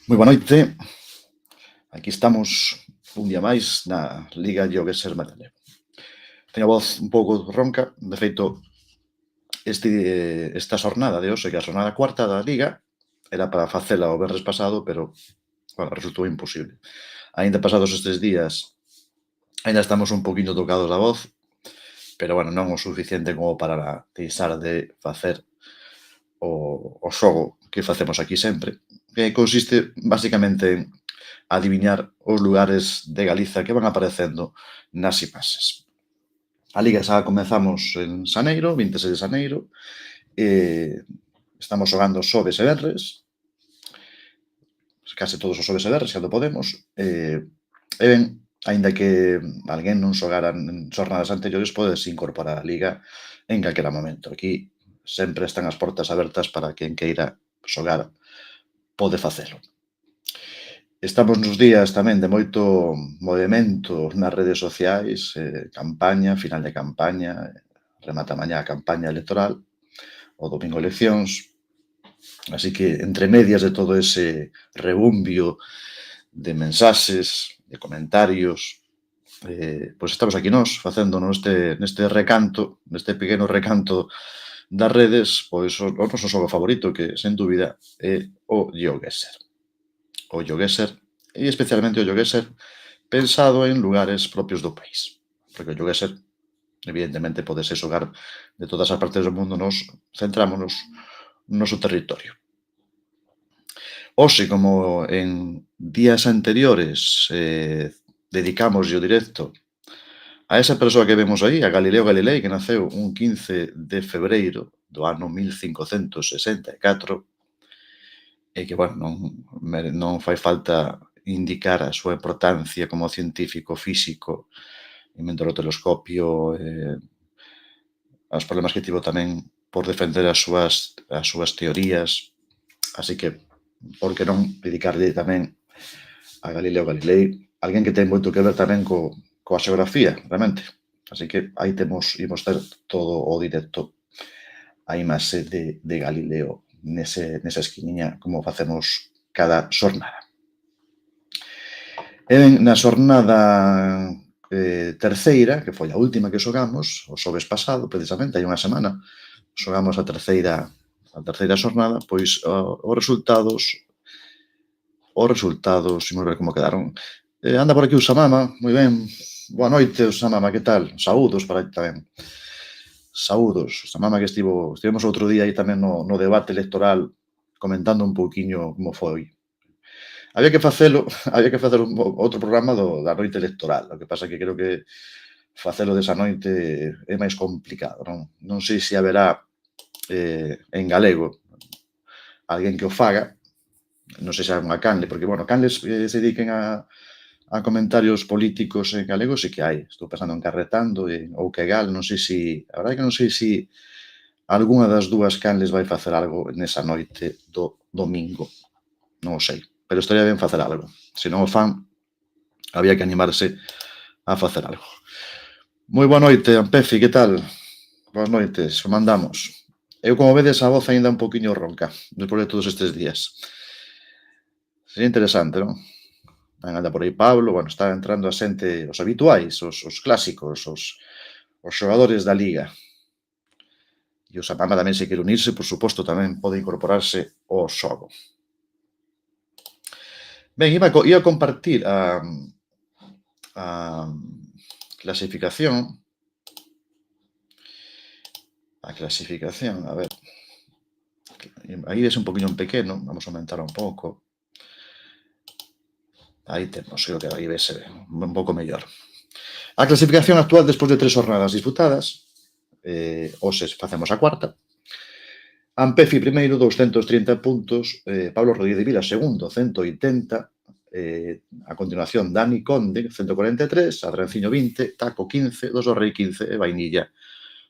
Moi boa noite. Aquí estamos un día máis na Liga Llogueser Matalleo. Teño a voz un pouco ronca, de feito, esta xornada de hoxe, que é a xornada cuarta da Liga, era para facela o venres pasado, pero, bueno, resultou imposible. Aínda pasados estes días, aínda estamos un poquinho tocados da voz, pero, bueno, non o suficiente como para deixar de facer o xogo que facemos aquí sempre, que consiste basicamente en adiviñar os lugares de Galiza que van aparecendo nas imaxes. A Liga xa comezamos en xaneiro, 26 de xaneiro, e estamos xogando xoves e venres, case todos os xoves e venres, cando podemos, e ben, aínda que alguén non xogara en xornadas anteriores, podes incorporar a Liga en calquera momento. Aquí sempre están as portas abertas para quen queira xogar, pode facelo. Estamos nos días tamén de moito movemento nas redes sociais, campaña, final de campaña, remata mañá a campaña electoral, o domingo eleccións, así que entre medias de todo ese rebumbio de mensaxes, de comentarios, pois estamos aquí nós facendo neste recanto, neste pequeno recanto das redes, pois o noso xogo favorito, que sen dúbida é o GeoGuessr. O GeoGuessr, e especialmente o GeoGuessr pensado en lugares propios do país. Porque o GeoGuessr, evidentemente, pode ser xogar de todas as partes do mundo, nos centrámonos no noso territorio. Hoxe, como en días anteriores, dedicamos o directo a esa persoa que vemos aí, a Galileo Galilei, que naceu un 15 de febreiro do ano 1564, e que, bueno, non fai falta indicar a súa importancia como científico físico, inventor do telescopio, os problemas que tivo tamén por defender as súas teorías, así que, por que non dedicarlle tamén a Galileo Galilei, alguén que ten moito que ver tamén coa xeografía, realmente. Así que aí imos ter todo o directo a imaxe de Galileo nesa esquiniña, como facemos cada xornada. E na xornada terceira, que foi a última que xogamos, o xoves pasado, precisamente, hai unha semana, xogamos a terceira xornada, pois os resultados, imos ver como quedaron. Anda por aquí Usamama, moi ben, boa noite Usamama, que tal? Saúdos para ti tamén. Saúdos, Usamama, que estivemos outro día aí tamén no debate electoral, comentando un pouquiño como foi. Había que facer outro programa da noite electoral, o que pasa que creo que facelo desa noite é máis complicado, non? Non sei se haberá en galego alguén que o faga, non sei se hai unha canle, porque, bueno, canles se dediquen a comentarios políticos en galego, sí que hai. Estou pensando en Carretando ou Kegal, non sei se, a verdade que non sei se algunha das dúas canles vai facer algo nesa noite do domingo, non o sei, pero estaría ben facer algo. Se non o fan, había que animarse a facer algo. Moi boa noite, Ampefi, que tal? Boas noites, como andamos? Eu, como vedes, a voz aínda un poquinho ronca, despois de todos estes días. Sería interesante, non? Anda por aí Pablo, bueno, está entrando a xente, os habituais, os clásicos, os xogadores da Liga. E o Samama tamén se quere unirse, por suposto, tamén pode incorporarse ao xogo. Ben, ia compartir a clasificación. A clasificación, a ver. Aí ves un poquinho en pequeno, vamos a aumentar un pouco. Aí temos, creo que aí ves un pouco mellor. A clasificación actual despois de 3 jornadas disputadas, hoxe facemos a cuarta. Ampefi primeiro, 230 puntos, Pablo Rodríguez de Vila segundo, 180, a continuación Dani Conde, 143, Adrenciño 20, Taco 15, Dos do Rei 15 e Vainilla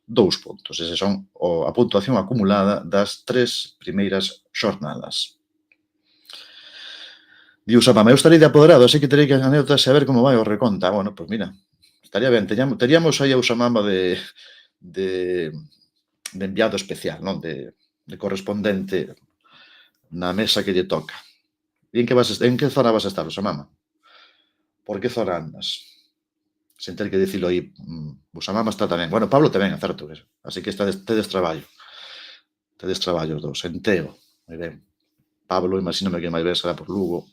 2 puntos. Ese son a puntuación acumulada das 3 primeiras xornadas. Di Usamama, eu estarei de apoderado, así que terei que anécdotas a ver como vai o reconta. Bueno, pois mira, estaría ben, teríamos aí a Usamama de enviado especial, non? De correspondente na mesa que lle toca. E en que zona vas a estar, Usamama? Por que zona andas? Sen ter que dicilo aí, Usamama está tamén. Bueno, Pablo tamén, é certo. Así que tedes traballo. Tedes traballo os dous. En Teo, moi ben. Pablo, imagíname que máis ben será por Lugo.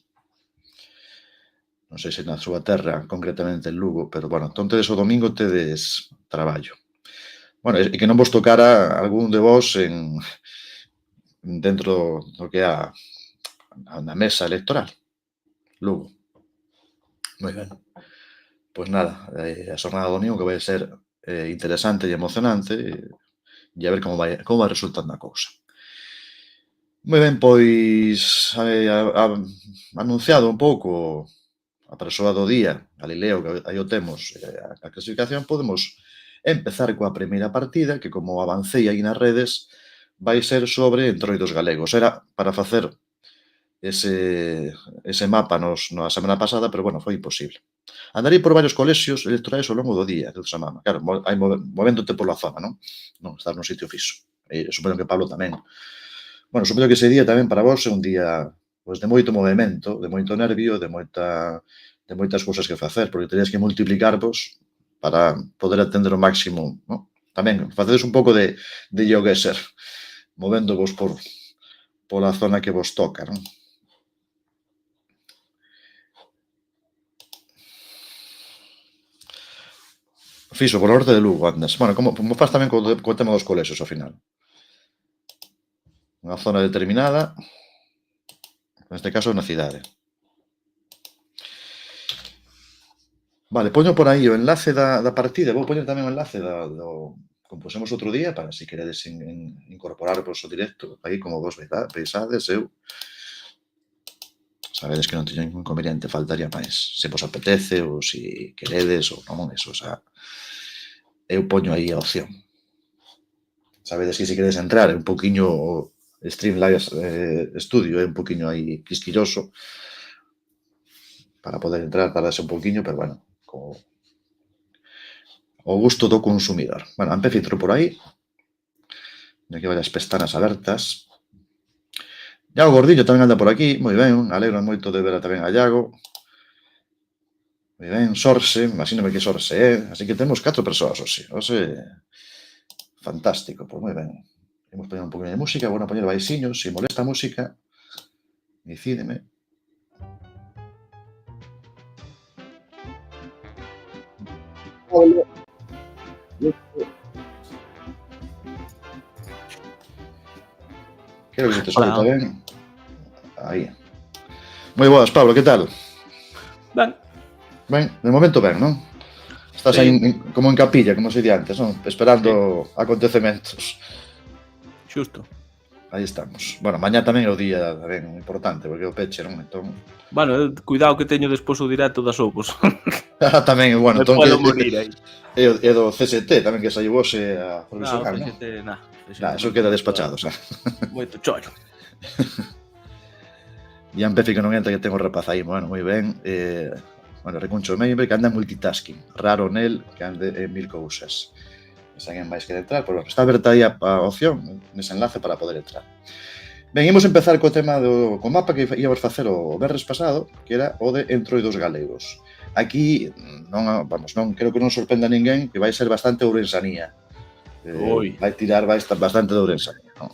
Non sei se na súa terra, concretamente en Lugo, pero, bueno, entón tedes o domingo tedes traballo. Bueno, e que non vos tocara algún de vos dentro do que é na mesa electoral. Lugo. Moi ben. Pois nada, a xornada do domingo que vai ser interesante e emocionante e a ver como vai resultando a cousa. Moi ben, pois anunciado un pouco a persoa do día, Galileo, que aí o temos, a clasificación, podemos empezar coa primeira partida, que como avancei aí nas redes, vai ser sobre entroidos galegos. Era para facer ese mapa na semana pasada, pero, bueno, foi imposible. Andarei por varios colexios electorais ao longo do día de Usamama. Claro, hai movéndote pola zona, non? Non estar nun sitio fixo. E supoño que Pablo tamén. Bueno, supoño que ese día tamén para vos é un día pois de moito movimento, de moito nervio, de moitas cousas que facer, porque tenéis que multiplicarvos para poder atender o máximo, non? Tamén facedes un pouco de yogueser, movéndovos pola zona que vos toca, non? Fixo, polo norte de Lugo andas. Bueno, como faz tamén co tema dos colexios ao final. Unha zona determinada, neste caso na cidade. Vale, poño por aí o enlace da partida, vou poñer tamén o enlace como pusemos outro día, para se queredes incorporarvos ao directo, aí como vos pensades, eu sabedes que non teño ningún inconveniente, faltaría máis. Se vos apetece ou se queredes ou non, eso, eu poño aí a opción. Sabedes que se queredes entrar un poquinho o Streamlabs Studio, é un poquinho aí quisquilloso para poder entrar, tardarse un poquinho, pero, bueno, o gusto do consumidor. Bueno, empece intro por aí. Aquí vai as pestanas abertas. Iago Gordillo tamén anda por aquí, moi ben, alegro moito de ver tamén a Iago. Moi ben, Sorse, imagíname que Sorse é, así que temos 4 persoas hoxe, fantástico, pois moi ben. Imos poñer un poquinho de música, bueno, poñer baixiños, se molesta a música, dicídeme. Creo que se te escuta ben. Aí. Moi boas, Pablo, que tal? Ben. Ben, de momento ben, non? Estás aí como en capilla, como se di antes, non? Esperando acontecementos. Xusto. Aí estamos. Bueno, mañá tamén é o día ben importante, porque é o peche, non? Entón... Bueno, cuidado que teño despois o directo das Opos. Tamén, bueno, entón... Me podo morir aí. É do CST tamén que saiu hoxe a provisional, non? CST, nah. Eso queda despachado, xa. Moito chollo. E a Pefi que non entra, que ten o rapaz aí, bueno, moi ben. Bueno, recuncho meio, que anda multitasking. Raro nel que ande en 1000 cousas. Se alguén máis quere entrar, pero está aberta aí a opción, nese enlace para poder entrar. Ben, imos empezar co tema co mapa que íamos facer o verres pasado, que era o de entroidos galegos. Aquí, non creo que non sorprenda a ninguén que vai ser bastante ourensanía. Vai tirar bastante de ourensanía, non?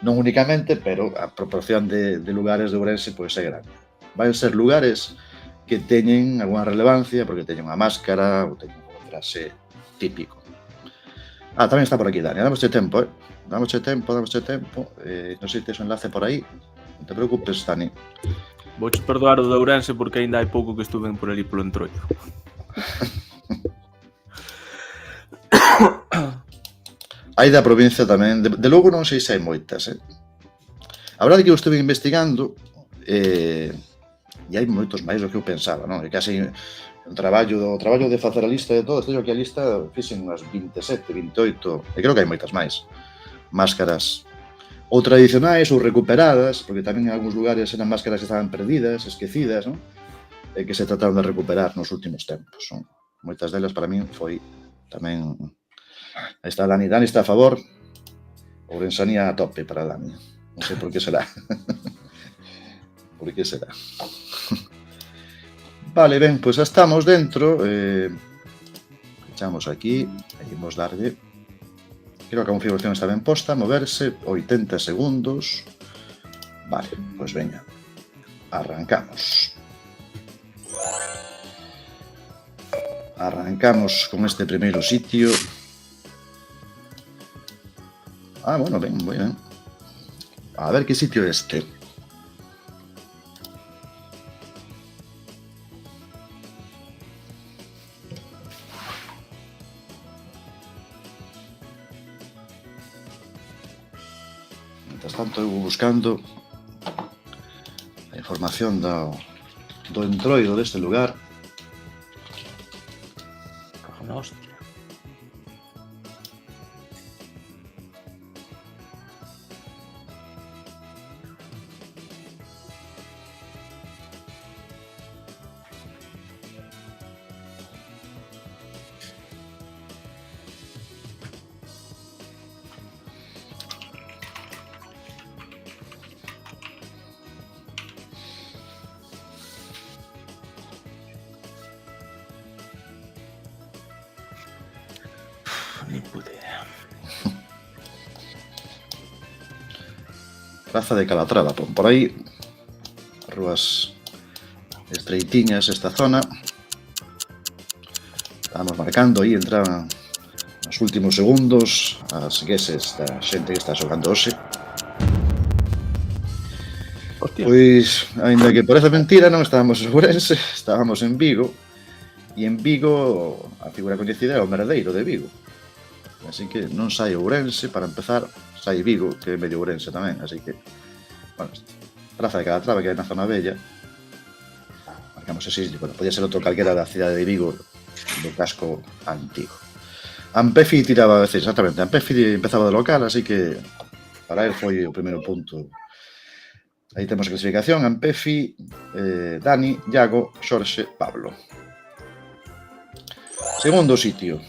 Non únicamente, pero a proporción de lugares de Ourense pois é grande. Van ser lugares que teñen algunha relevancia, porque teñen unha máscara ou teñen un traxe típico. Tamén está por aquí, Dani. Dámosche tempo, Dámosche tempo. Non sei se tes o enlace por aí. Non te preocupes, Dani. Vouche perdoar o de Ourense porque ainda hai pouco que estuven por ali polo entroido. Hai da provincia tamén. De Lugo non sei se hai moitas, A verdade é que eu estuve investigando e hai moitos máis do que eu pensaba, non? E casi o traballo de facer a lista de todo, teño aquí a lista, fixen unhas 27, 28, e creo que hai moitas máis máscaras ou tradicionais ou recuperadas, porque tamén en algúns lugares eran máscaras que estaban perdidas, esquecidas, non? E que se trataron de recuperar nos últimos tempos, non? Moitas delas para min foi tamén... Aí está Dani está a favor, ourensanía a tope para Dani, non sei por que será. Por que será? Vale, ben, pois xa estamos dentro. Echamos aquí, e imos darlle. Creo que a configuración está ben posta, moverse, 80 segundos. Vale, pois veña, arrancamos. Arrancamos con este primeiro sitio. Bueno, ben, moi ben. A ver que sitio é este. Mientras tanto, eu vou buscando a información do entroido deste lugar. Cago na hostia. Ni puta idea. Praza de Calatrava, por aí. Rúas estreitiñas esta zona. Estamos marcando aí, entraban nos últimos segundos as gueses da xente que está xogando hoxe. Hostia. Pois, aínda que parece mentira, non estábamos en Ourense, estábamos en Vigo. E en Vigo a figura coñecida é o merdeiro de Vigo. Así que non sai Ourense, para empezar, sai Vigo, que é medio Ourense tamén, así que, bueno, Praza de Calatrava, que é na zona bella, marcamos ese sitio, bueno, podía ser outro calquera da cidade de Vigo, do casco antigo. Ampefi tiraba, exactamente, Ampefi empezaba de local, así que para él foi o primeiro punto. Aí temos a clasificación, Ampefi, Dani, Iago, Xorxe, Pablo. Segundo sitio.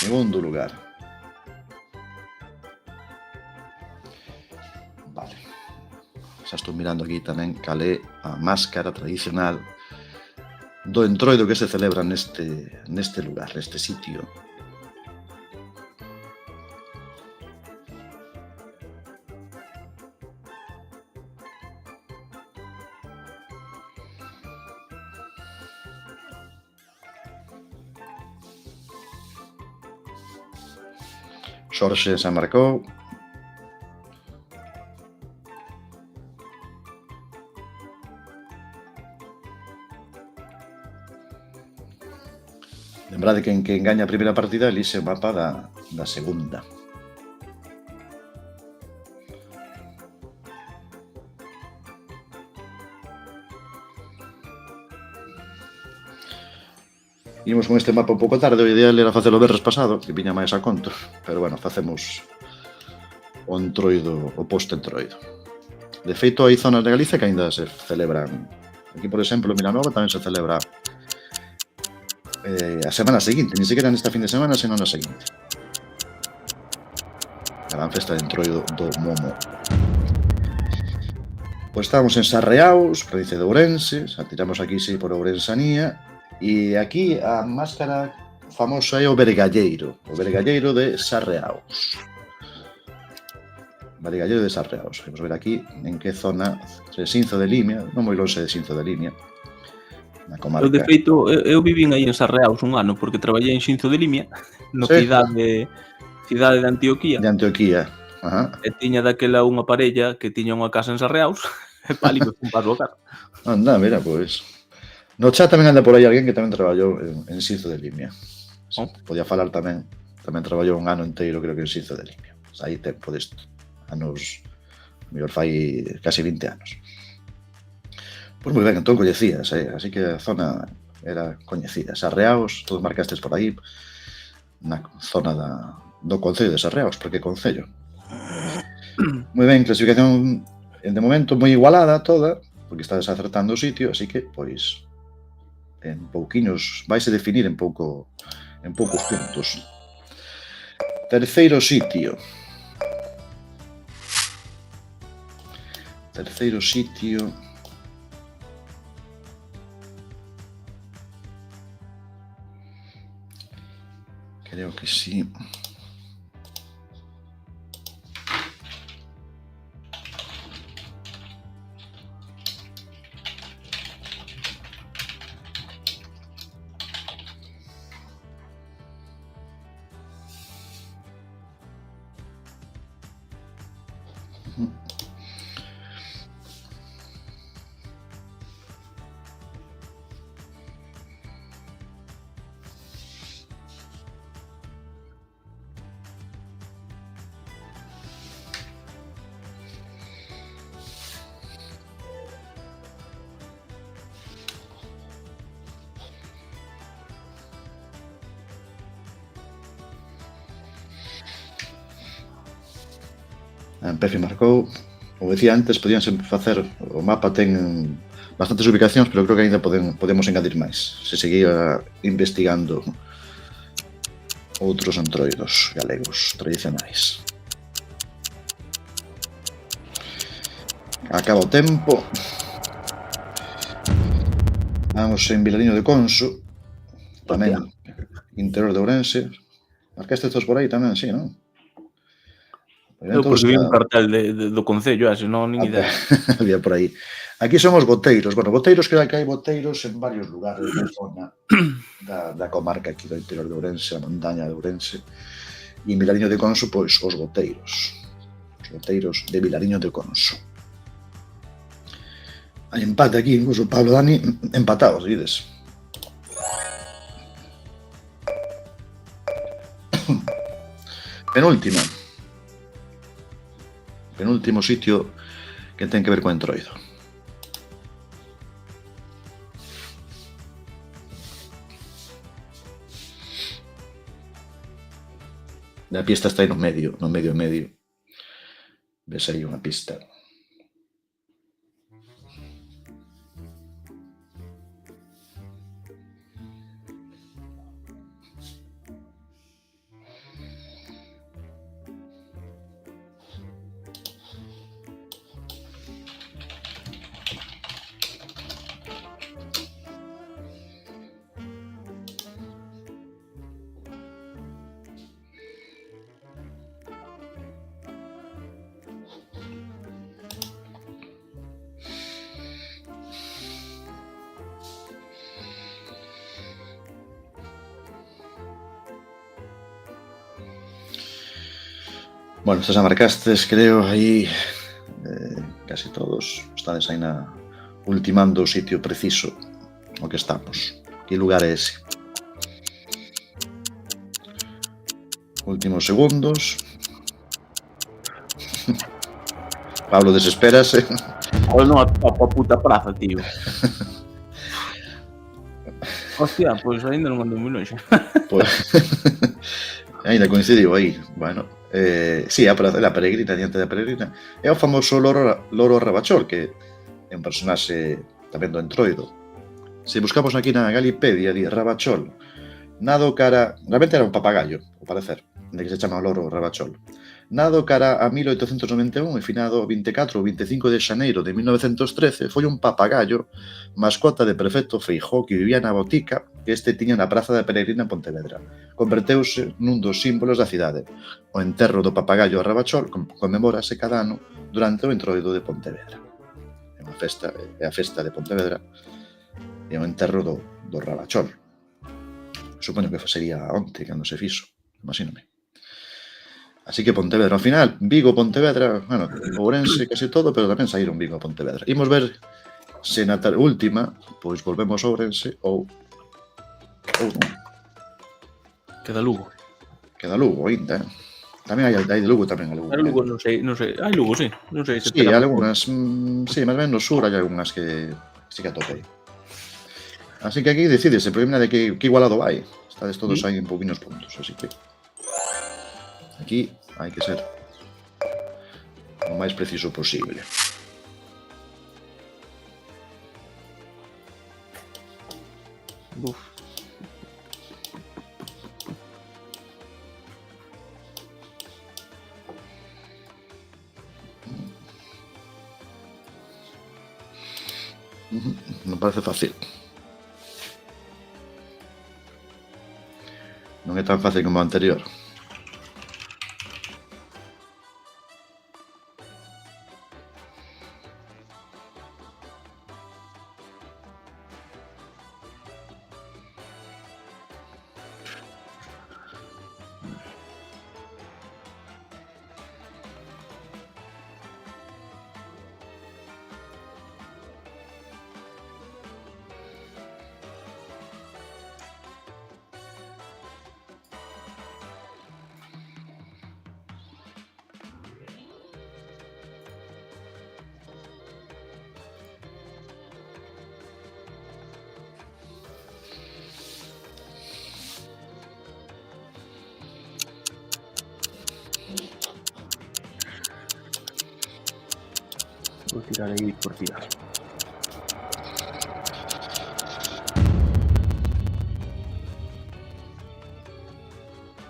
Segundo lugar. Vale. Xa estou mirando aquí tamén cal é a máscara tradicional do entroido que se celebra neste lugar, neste sitio. Xorxe xa marcou. Lembrade que en quen gaña a primeira partida elixe o mapa da segunda. Imos con este mapa un pouco tarde, o ideal era facelo berres pasado, que viña máis a conto, pero bueno, facemos o entroido, o post-entroido. De feito, hai zonas de Galicia que aínda se celebran. Aquí, por exemplo, en Milanova tamén se celebra a semana seguinte, ni sequera nesta fin de semana, senón a seguinte. A gran festa de entroido do Momo. Pois estamos en Sarreaus, provincia de Ourense, xa tiramos aquí sí por Ourensanía, e aquí a máscara famosa é o vergalleiro de Sarreaus. Vergalleiro de Sarreaus. Vamos ver aquí en que zona, de Sinzo de Limia, non moi longe de Sinzo de Limia, na comarca. Eu, de feito, eu vivín aí en Sarreaus un ano, porque traballei en Xinzo de Limia, no Sí. cidade de Antioquía. De Antioquía. Ajá. E tiña daquela unha parella que tiña unha casa en Sarreaus, e pali me fun paso a casa. Anda, mira, pois. No chat tamén anda por aí alguén que tamén traballou en Sinzo de Limia. Oh. Podía falar tamén traballou un ano inteiro, creo que en Sinzo de Limia. Aí tempo desto. Anos, mellor fai casi 20 anos. Pois moi ben, entón coñecías, así que a zona era coñecida. Sarreaus, todos marcastes por aí, na zona do concello de Sarreaus, porque concello. Moi ben, clasificación de momento moi igualada toda, porque estades acertando o sitio, así que, pois, en pouquiños, vaise definir en poucos puntos. Terceiro sitio. Terceiro sitio. Creo que sí. A Pefi marcou. Como decía antes, podíanse facer, o mapa ten bastantes ubicacións, pero creo que ainda podemos engadir máis se seguía investigando outros entroidos galegos tradicionais. Acaba o tempo. Vamos en Vilariño de Conso, tamén interior de Ourense. Marcaste estos por aí tamén, sí, non? Eu porque vi un cartel do Concello, senón nin idea. Había por aí. Aquí somos boteiros. Bueno, boteiros, creo que hai boteiros en varios lugares da zona da comarca aquí do interior de Ourense, a montaña de Ourense. E en Vilariño de Conso, pois, os boteiros. Os boteiros de Vilariño de Conso. Hai empate aquí, incluso Pablo e Dani empatados, dides. Penúltimo sitio que ten que ver co entroido. A pista está aí no medio. Ves aí unha pista. Bueno, estas a marcastes, creo, aí casi todos estades aí ultimando o sitio preciso o que estamos. Que lugar é ese? Últimos segundos. Pablo, desespérase. Joder, non atopo a puta praza, tío. Hostia, pois ainda non ando moi longe. Pois, ainda coincidiu aí. Bueno, sí, a peregrina, diante da peregrina. É o famoso loro Rabachol, que é un personaxe tamén do entroido. Se buscamos aquí na Galipedia, di Rabachol, nado cara... Realmente era un papagayo, ao parecer, de que se chama loro Rabachol. Nado cara a 1891 e finado o 24 ou 25 de xaneiro de 1913, foi un papagayo mascota de prefecto Feijóo que vivía na botica que este tiña na praza da Peregrina en Pontevedra. Converteuse nun dos símbolos da cidade. O enterro do papagayo Rabachol conmemórase cada ano durante o entroido de Pontevedra. É unha festa, é a festa de Pontevedra e o enterro do Rabachol. Supoño que sería onte cando se fixo, imagíname. Así que Pontevedra, ao final, Vigo, Pontevedra, bueno, Ourense case todo, pero tamén saíron Vigo a Pontevedra. Imos ver se na última, pois volvemos a Ourense ou non. Queda Lugo. Queda Lugo ainda, Tamén hai de Lugo tamén algún. Lugo non sei. Hai Lugo, sí. Non sei se sí, algunhas, sí, máis ben no sur hai algunhas que sí que atopei. Así que aquí decídese, porque mira de que igualado vai. Estades todos aí en pouquiños puntos, así que aquí hai que ser o máis preciso posible. Uf. Non parece fácil. Non é tan fácil como o anterior. Vou tirar aí por tirar.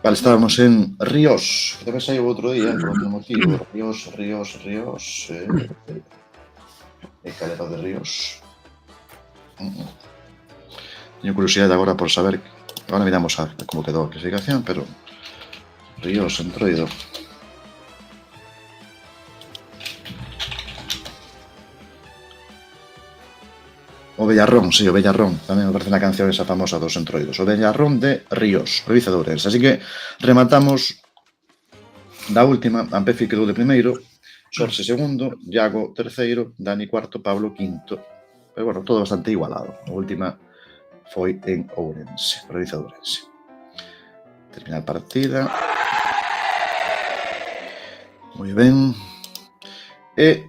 Vale, estábamos en Ríos. Que tamén saiu outro día, por outro motivo. Ríos. E calera de Ríos. Teño curiosidade agora por saber. Agora miramos a como quedou a clasificación, pero Ríos, Entroido. O Bellarrón, sí, o Bellarrón. Tamén me parece na canción esa famosa dos Entroidos. O Bellarrón de Ríos, provincia de Ourense. Así que rematamos da última. Ampefi quedou de primeiro, Xorxe segundo, Iago terceiro, Dani cuarto, Pablo quinto. Pero bueno, todo bastante igualado. A última foi en Ourense, provincia de Ourense. Terminar partida. Moi ben. E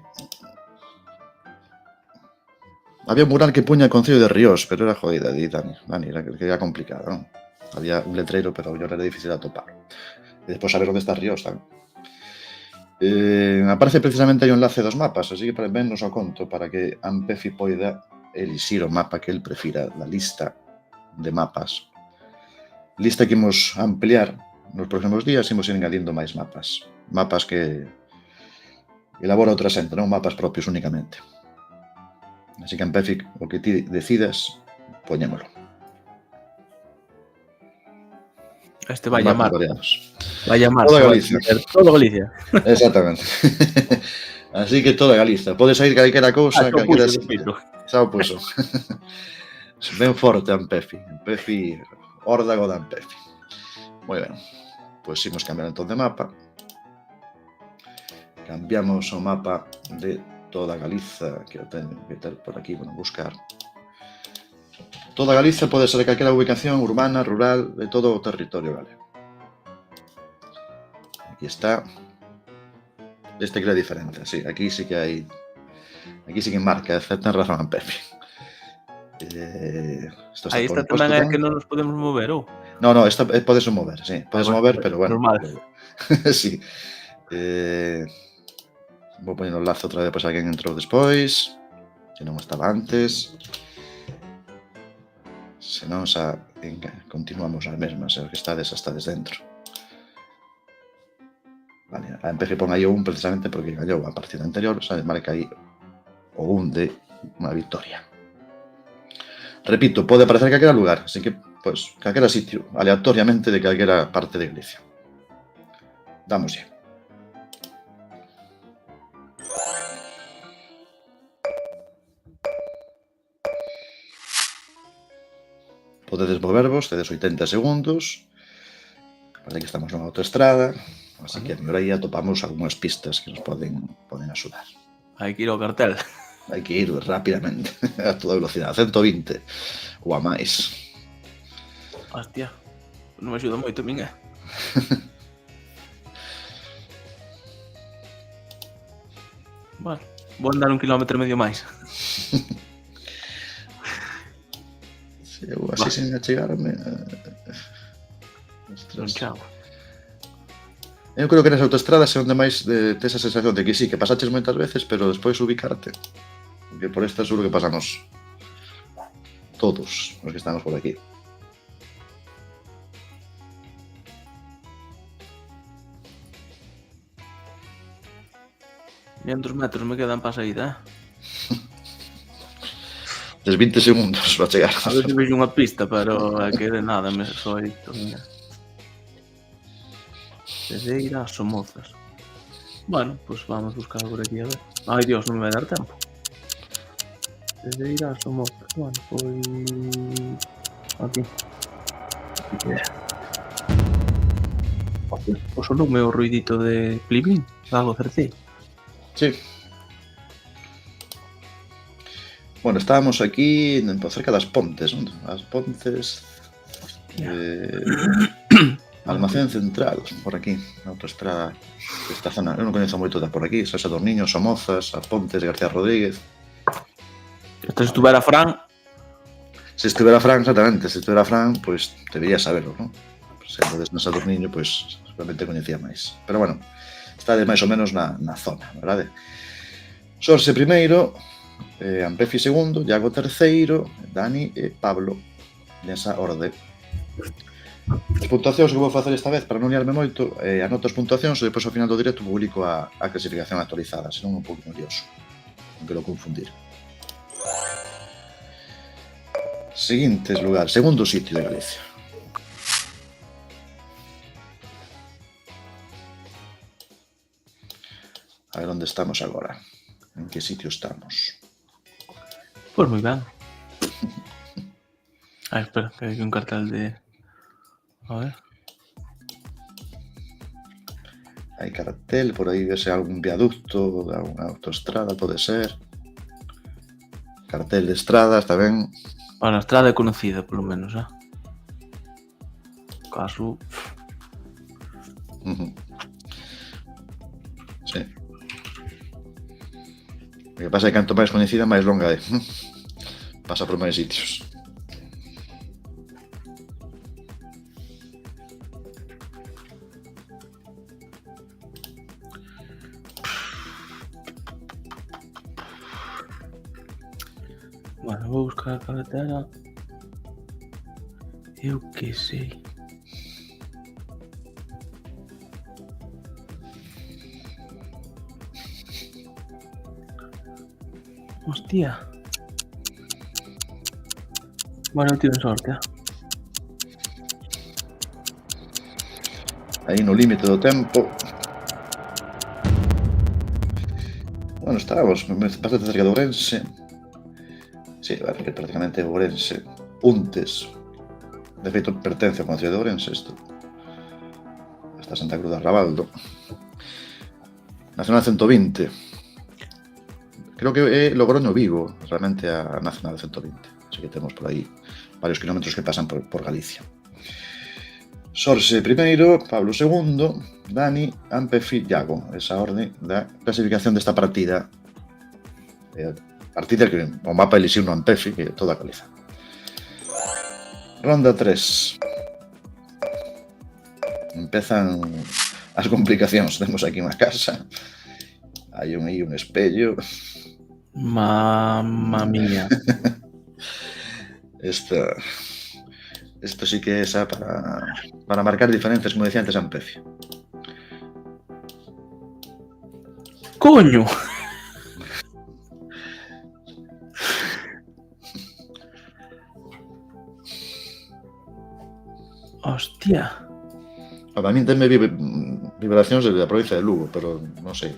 había un mural que puña o Concello de Ríos, pero era jodida, Dani, era que era complicado, non? Había un letreiro, pero era difícil de atopar. E despois saber onde está Ríos, tamén. Aparece precisamente aí o enlace dos mapas, así que ben nos o conto para que Ampefi poida elixir o mapa que el prefira da lista de mapas. Lista que imos ampliar nos próximos días, imos ir engadindo máis mapas. Mapas que elabora outra xente, non mapas propios únicamente. Así que Ampefi, o que ti decidas, poñémolo. Este vai llamar. Vai llamar. Toda Galicia. Todo Galicia. Exactamente. Así que toda Galicia. Pode sair calquera cousa, calquera sitio. Xa o puso. Ben forte Ampefi. Ampefi, órdago de Ampefi. Moi ben. Pois imos cambiar entón de mapa. Cambiamos o mapa de toda Galiza, que o teño que ter por aquí, bueno, buscar. Toda Galiza pode ser calquera ubicación urbana, rural, de todo o territorio galego. Aquí está. Este que é diferente, sí, aquí sí que hai. Aquí sí que marca, ten razón Ampefi. Aí está tamén é que non nos podemos mover, ou? No, esta podes mover, sí. Podes mover, pero bueno. Normal. Sí. Vou poñer o lazo outra vez para alguén entrou despois, que non estaba antes. Se non, xa continuamos as mesmas, o que estades dentro. Vale, a Ampefi pon aí o 1 precisamente porque gañou a partida anterior, xa marca aí o 1 de unha victoria. Repito, pode aparecer calquera lugar, así que, pois, calquera sitio, aleatoriamente de calquera parte de Galicia. Dámoslle. Podedes movervos, tedes 80 segundos. Parece que estamos nunha autoestrada, así que a mellor aí atopamos algunhas pistas que nos poden axudar. Hai que ir ao cartel. Hai que ir rapidamente, a toda velocidade, 120 ou a máis. Hostia, non me axuda moito, minga. Bueno, vou andar 1,5 km máis. Eu así sen achegarme. Non chao. Eu creo que nas autoestradas é onde máis tes a sensación de que sí, que pasaches moitas veces, pero despois ubicarte. Porque por esta seguro que pasamos todos os que estamos por aquí. ¿500 metros me quedan para a saída? Tes 20 segundos para chegar. A ver se vejo unha pista, pero é que de nada me soy. Cedeira, Somozas. Bueno, pues vamos a buscar por aquí a ver. Ay, Dios, non me vai dar tempo. Cedeira, Somozas. Bueno, pois... Aquí. Pois o meu ruidito de Plibin. Algo certei. Sí. Bueno, estábamos aquí cerca das Pontes, non? As Pontes... Almacén Central, por aquí, na autoestrada desta zona. Eu non coñezo moito da por aquí, Sasa dos Niños, Somozas, As Pontes, García Rodríguez. Isto se estuvera Fran... Se estuvera Fran, exactamente, se estuvera Fran, pois debería saberlo, non? Sendo de Sasa dos Niños, pois seguramente coñecía máis. Pero bueno, está de máis ou menos na zona, verdade? Xorxe primeiro, Ampefi segundo, Iago terceiro, Dani e Pablo, nesa orde. As puntuacións que vou facer esta vez, para non liarme moito, anoto as puntuacións e depois ao final do directo publico a clasificación actualizada, senón un pouco lioso, non quero confundir. Seguintes lugares, segundo sitio de Galicia. A ver onde estamos agora. En que sitio estamos? Pois moi ben. Espera, que hai aquí un cartel de... A ver. Hai cartel, por aí vese algún viaducto, alguna autoestrada, pode ser. Cartel de estradas, tamén. Bueno, a estrada é conocida, polo menos, Caso... Sí. O que pasa é que canto máis coñecida, máis longa é. Pasa por máis sitios. Bueno, vou buscar a carretera. Eu que sei. Hostia. Bueno, tive sorte. Aí no límite do tempo. Bueno, estábamos bastante cerca de Ourense. Sí, vale, que prácticamente é Ourense. Untes. De feito, pertence ao concello de Ourense isto. Hasta Santa Cruz de Arrabaldo. Nacional 120. Creo que é Logroño Vigo, realmente a Nacional 120. Así que temos por aí varios kilómetros que pasan por Galicia. Xorxe primeiro, Pablo segundo, Dani, Ampefi, Iago. Esa orde da clasificación desta partida. Partida que o mapa elixiu no Ampefi, que é toda a Galiza. Ronda 3. Empezan as complicacións. Temos aquí unha casa. Hai un espello. Mamma mía. Esto sí que é esa para marcar diferencias, como decía antes Ampefi. Coño! Hostia. Para min tenme vibracións da provincia de Lugo, pero non sei.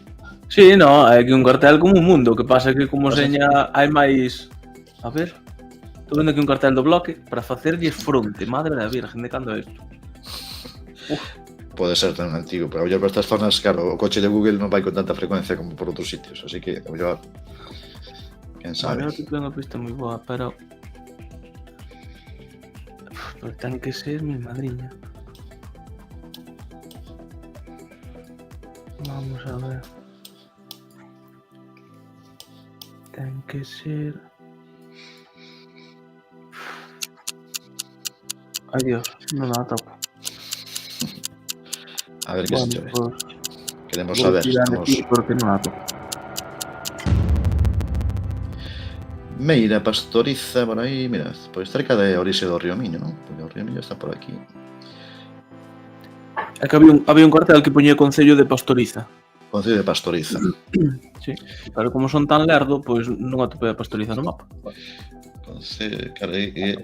Sí, no, é que un cartel como un mundo. O que pasa é que como seña hai máis... A ver... Estou vendo aquí un cartel do bloque para facerlles fronte. Madre da virgen, de cando é isto? Pode ser tan antigo, pero a mellor para estas zonas, claro, o coche de Google non vai con tanta frecuencia como por outros sitios, así que a mellor... Quen sabe? Vale, eu tenho unha pista moi boa, pero ten que ser mi madriña. Vamos a ver. Ten que ser... Ay, Dios, non la topo. A ver que se ve. Pues, Queremos saber. Estamos... Porque non la topo. Meira, Pastoriza, por aí, mira, pois cerca de orixe do Río Miño, non? Porque o Río Miño está por aquí. É que había un cartel que poñía Concello de Pastoriza. Concello de Pastoriza. Sí, pero como son tan lerdo, pois non atopei a Pastoriza no mapa. Claro,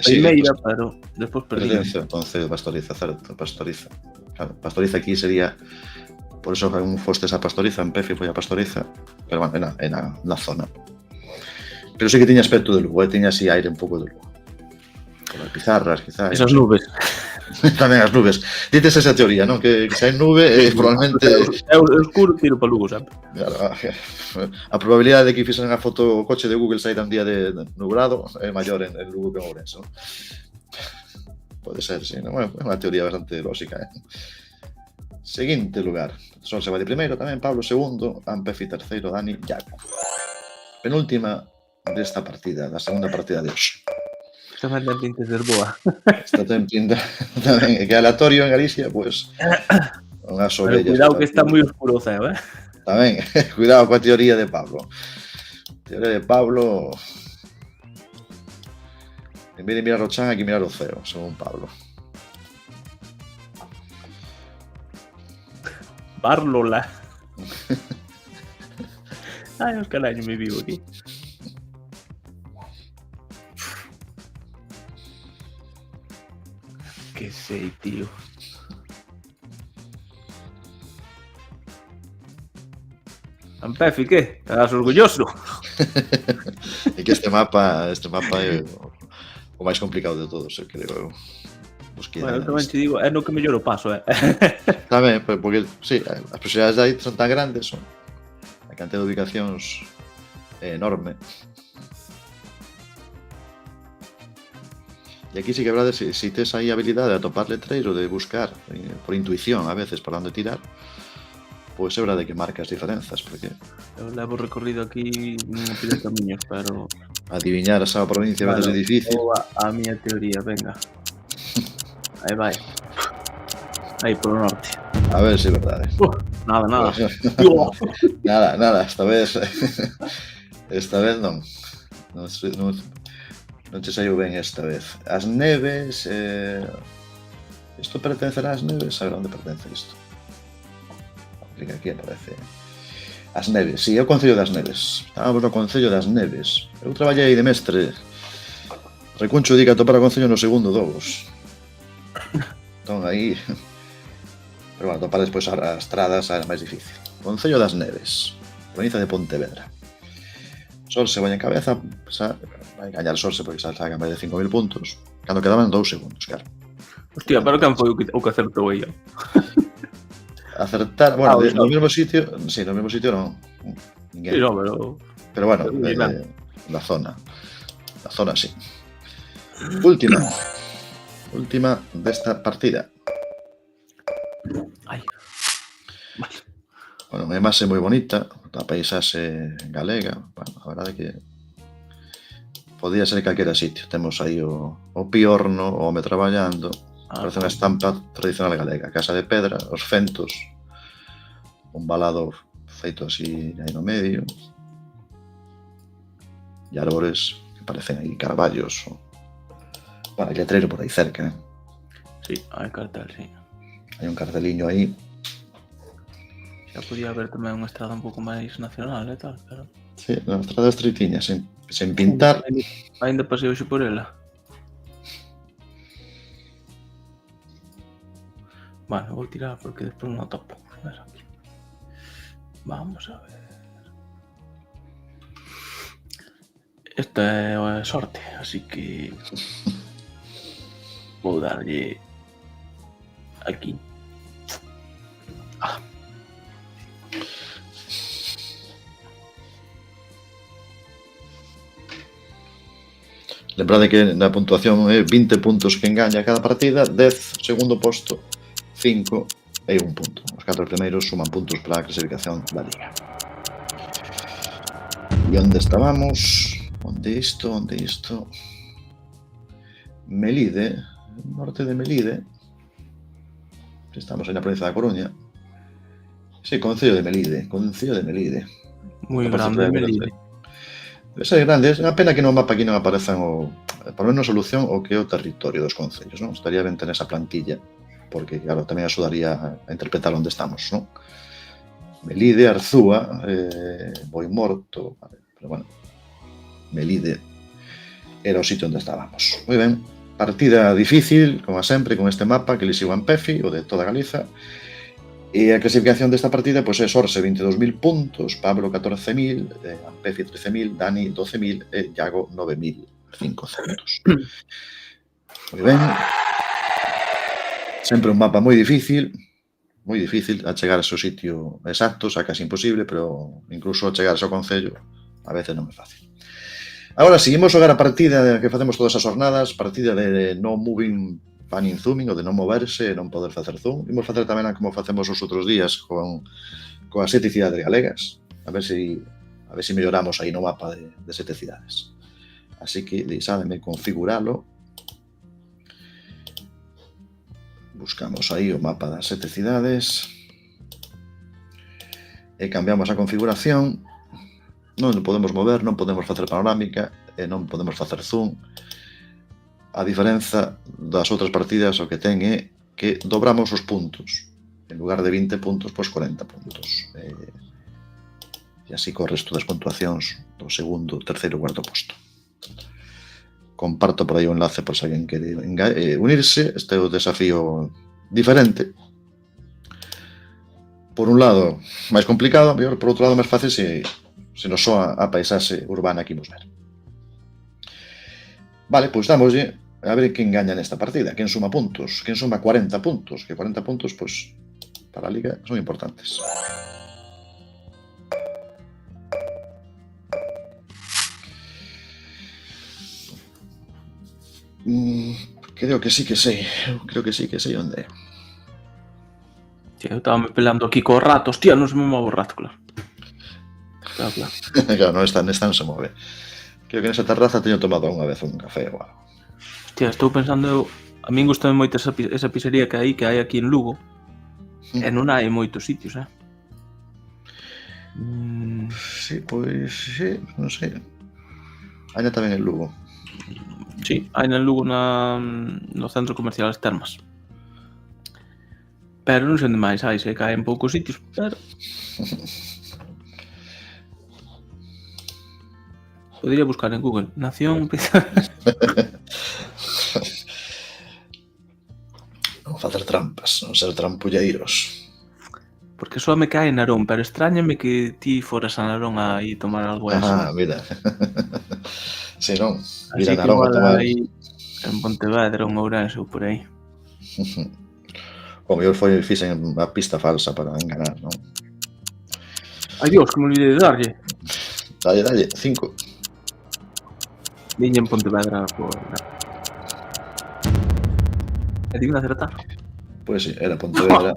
Primeira, pero despois perdí. Concello de Pastoriza, certo, Pastoriza. Claro, Pastoriza aquí sería, por eso un fostes a Pastoriza, en Pefi foi a Pastoriza, pero bueno, na zona. Pero sí que tiña aspecto de Lugo, tiña así aire un pouco de Lugo. Con as pizarras, quizá. Esas nubes. Tamén as nubes. Dites esa teoría, non? Que se hai nube, probablemente... É oscuro, tiro para Lugo, sabe? Claro, a probabilidade de que fixen a foto o coche de Google saíra un día de nublado é maior en Lugo que en Ourense, non? Pode ser, sí, non? É unha teoría bastante lógica, Seguinte lugar. Sol se vai de primeiro tamén, Pablo segundo, Ampefi terceiro, Dani, Iago. Penúltima desta partida, da segunda partida de hoxe. Esta tamén ten pinta de ser boa. Esta ten pinta tamén, que aleatorio en Galicia, pois unhas Pero ovellas. cuidado que está moi oscuro o ceo, Tamén, cuidado coa teoría de Pablo. Teoría de Pablo... En vez de mirar o chan, hai que mirar o ceo, según Pablo. Barlola. Ai, os caraños me vivo aquí. Que sei, tío. Ampefi, que? Estás orgulloso? É que este mapa é o máis complicado de todos, creo eu. Bueno, tamén te digo, é no que mellor o paso, Tamén, porque, sí, as posibilidades de aí son tan grandes, a cantidad de ubicacións é enorme. E aquí sí que é verdade, se tes aí a habilidade de atopar letreiro, de buscar por intuición a veces para onde tirar, pois é verdade que marcas diferenzas, porque eu levo recorrido aquí non pide camiños, pero adiviñar esa provincia a veces é difícil. A miña teoría, venga. Aí vai. Aí polo norte. A ver se é verdade. Nada. Nada, esta vez non. Non te saiu ben esta vez. As neves... Isto pertencerá ás neves? A ver onde pertence isto. Clica aquí, aparece. As neves, si, é o Concello das Neves. Estábamos no Concello das Neves. Eu traballei de mestre. Recuncho di que atopar o Concello no segundo dous. Entón aí... Pero bueno, atopar despois as estradas era máis difícil. Concello das Neves. Provincia de Pontevedra. Sorse vai en cabeza, vai gañar Sorse porque xa saca máis de 5.000 puntos. Cando quedaban 2 segundos, claro. Hostia, pero quen foi o que acertou aí? Acertar, bueno, no mesmo sitio, sí, no mesmo sitio non. Ninguén. Sí, no, pero bueno, na zona sí. Última desta partida. Ai. Vale. Bueno, unha imaxe moi bonita, a paisaxe galega. Bueno, a verdade é que podía ser calquera sitio. Temos aí o piorno, o home traballando. Parece unha estampa tradicional galega. Casa de pedra, os fentos, un valado feito así aí no medio, e árbores que parecen aí carballos. Bueno, hai letreiro por aí cerca, Sí, hai cartel, sí. Hai un carteliño aí. Xa podía haber tamén unha estrada un pouco máis nacional e tal, pero... Sí, unha estrada estreitiña, sen pintar. Ainda pasei hoxe por ela. Bueno, vou tirar porque despois non topo. Vamos a ver. Esta é a sorte, así que vou darlle aquí. Lembrade que na puntuación é 20 puntos que engaña cada partida, 10 segundo posto, 5 e 1 punto. Os 4 primeiros suman puntos para a clasificación da Liga. E onde estábamos? Onde isto? Melide, norte de Melide. Estamos aí na provincia da Coruña. Sí, Concello de Melide. Moi grande Melide. Debe ser grande, é unha pena que no mapa aquí non aparezan por menos solución o que é o territorio dos concellos, non? Estaría ben tener esa plantilla, porque, claro, tamén axudaría a interpretar onde estamos, non? Melide, Arzúa, Boimorto, pero bueno, Melide. era o sitio onde estábamos. Moi ben, partida difícil, como sempre, con este mapa que elixiu Ampefi, o de toda Galiza. E a clasificación desta partida pois, é Sorse 22.000 puntos, Pablo 14.000, Ampefi 13.000, Dani 12.000 e Iago 9.500. Moi ben. Sempre un mapa moi difícil a chegar ao seu sitio exacto, xa casi imposible, pero incluso a chegar ao seu concello a veces non é fácil. Agora, seguimos xogar a partida que facemos todas as jornadas, partida de no moving panning zooming, o de non moverse e non poder facer zoom. Imos facer tamén como facemos os outros días con as 7 cidades galegas, a ver se melloramos aí no mapa de 7 cidades. Así que deixádeme configuralo. Buscamos aí o mapa das 7 cidades e cambiamos a configuración. Non podemos mover, non podemos facer panorámica e non podemos facer zoom. A diferenza das outras partidas o que ten é que dobramos os puntos. En lugar de 20 puntos, pois 40 puntos. E así co resto das puntuacións do segundo, terceiro e cuarto posto. Comparto por aí o enlace por se alguén quere unirse. Este é o desafío diferente. Por un lado, máis complicado, por outro lado, máis fácil se nos soa a paisaxe urbana que imos ver. Vale, pois dámoslle a ver quen gaña nesta partida, quen suma puntos, quen suma 40 puntos, que 40 puntos, pois, para a Liga son importantes. Creo que sí que sei onde é. Tío, eu estaba me pelando aquí co rato, hostia, non se me move o rato, claro. Claro, non se move. Creo que nesa terraza teño tomado unha vez un café ou algo. Hostia, estou pensando, a min gustame moito esa pizzería que hai aquí en Lugo, e non hai moitos sitios, Sí, pois, sí, non sei. Hai tamén en Lugo. Sí, hai en Lugo no centro comercial As Termas. Pero non sei onde máis hai, sei que hai en poucos sitios, pero... Podría buscar en Google, Nación Pizzería. Non facer trampas, non ser trampulleiros. Porque só me cae en Narón, pero extrañame que ti foras a Narón a ir tomar algo eso. Ah, mira. Si non, mira Narón a tomar... Aí, en Pontevedra, en Ourense ou por aí. O mellor fixen a pista falsa para enganar, non? Ai Dios, que me olvidei de darlle. Dalle, 5. Viña en Pontevedra por... E digo de acertar? Pois sí, era Pontevedra.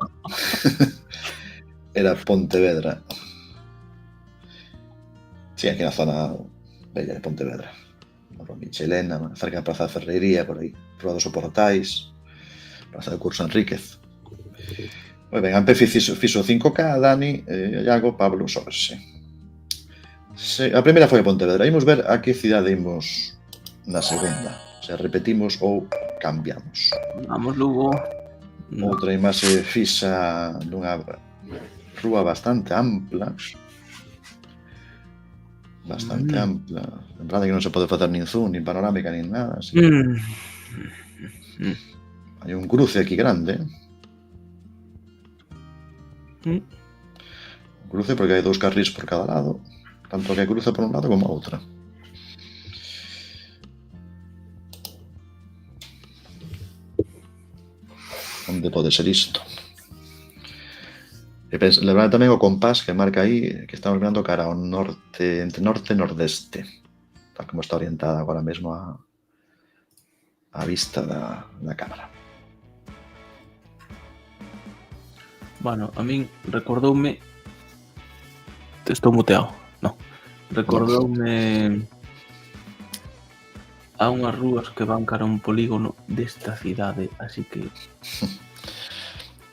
Era Pontevedra. Sí, aquí na zona bella de Pontevedra. Por Michelena, cerca da Praza de Ferrería, por aí. Rua dos Soportais, Praza de Curso Enríquez. Moi ben, Ampefi fixo 5K, Dani, Iago, Pablo, Sorse. A primeira foi a Pontevedra. Imos ver a que cidade imos na segunda. Se repetimos ou cambiamos. Vamos, Lugo. Outra imaxe fixa dunha rúa bastante ampla. Bastante ampla. Lembrade que non se pode facer nin zoom, nin panorámica, nin nada. Así. Hai un cruce aquí grande. Un cruce porque hai 2 carrís por cada lado. Tanto que cruza por un lado como a outra. Onde pode ser isto? Lembrade tamén o compás que marca aí que estamos mirando cara ao norte, entre norte e nordeste, tal como está orientada agora mesmo a vista da cámara. Bueno, a min recordoume... Estou muteado, non. Recordoume a unhas rúas que van cara a un polígono desta cidade, así que...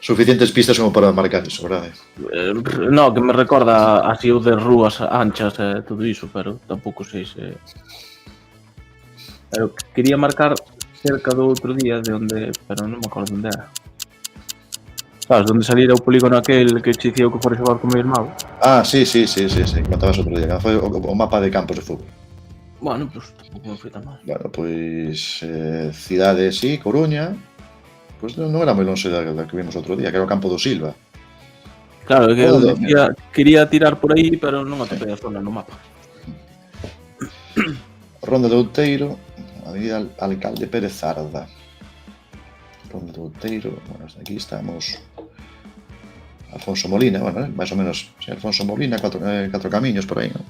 Suficientes pistas como para marcar iso, verdade? No, que me recorda así o de rúas anchas e todo iso, pero tampouco sei se... Pero quería marcar cerca do outro día de onde... Pero non me acordo onde era. Sabes, onde salira o polígono aquel que che dicía que fora xogar con o meu irmão? Ah, sí, contabas outro día. Foi o mapa de campos de fútbol. Bueno, pues tampouco me foi tan mal. Bueno, pois cidade, sí, Coruña, pois non era moi longe da que vimos outro día, que era o Campo do Silva. Claro, é que eu Todo, quería tirar por aí, pero non atopei a zona no mapa. Ronda de Outeiro, Avenida Alcalde Pérez Zarda. Ronda de Outeiro, bueno, aquí estamos Alfonso Molina, bueno, máis ou menos, sí, Alfonso Molina, catro camiños por aí, non?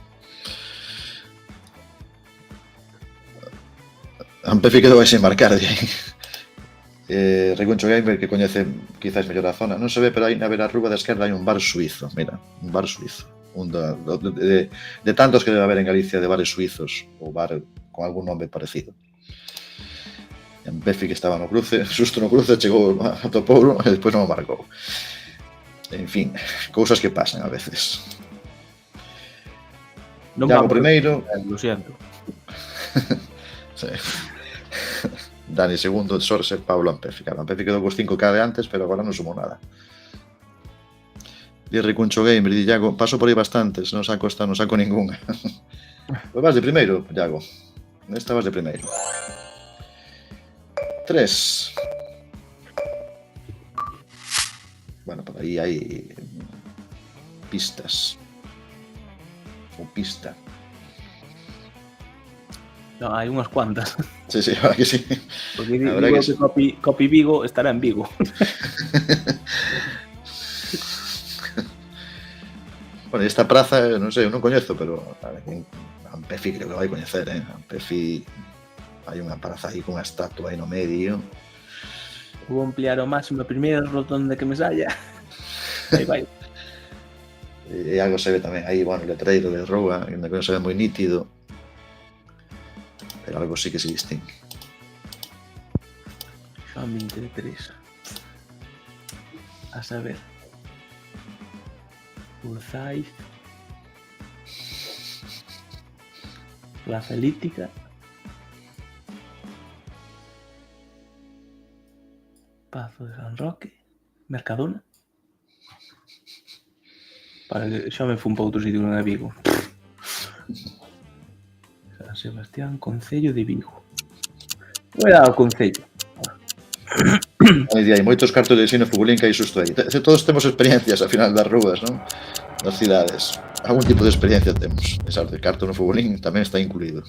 Ampefi quedou aí sen marcar de aí. Recuncho Gamer, que coñece quizás mellor a zona, non se ve, pero aí na rúa da esquerda hai un bar suizo, mira, un bar suizo. De tantos que debe haber en Galicia de bares suizos, ou bar con algún nome parecido. Ampefi, que estaba no cruce, susto no cruce, chegou a topouro e despois non o marcou. En fin, cousas que pasan a veces. Non Iago vamos, primeiro. Lo siento. Sí. Dani segundo, Sorse, Pablo, Ampefi. Claro, Ampefi quedou cos 5K de antes, pero agora non sumou nada. Di Recuncho Gamer, di Iago, paso por aí bastantes, non saco esta, non saco ninguna. Pois vas de primeiro, Iago. Esta vas de primeiro. 3. Bueno, por aí hai pistas. Ou pista. No, hai unhas cuantas. Sí, sí, ahora que sí. Porque digo que sí. Copy Vigo estará en Vigo. Bueno, esta praza, non sei, eu non coñezo, pero Ampefi creo que vai coñecer, Ampefi hai unha praza aí con unha estatua aí no medio. Vou ampliar o máximo a primeira rotonda que me saia. Aí vai. E algo se ve tamén aí, bueno, o letreiro de rúa, que non se ve moi nítido. Pero algo sí que se distingue. Xoan 23. A saber. Urzaiz. Plaza Elíptica. Pazo de San Roque. Mercadona. Para que xa me fun para outro sitio, non é Vigo. San Sebastián, Concello de Vigo. Voy a dar o Concello. Hai moitos cartos de ensino futbolín que hai xusto aí. Todos temos experiencias ao final das rúas, non? Das cidades. Algún tipo de experiencia temos. Esa de carto no futbolín tamén está incluído.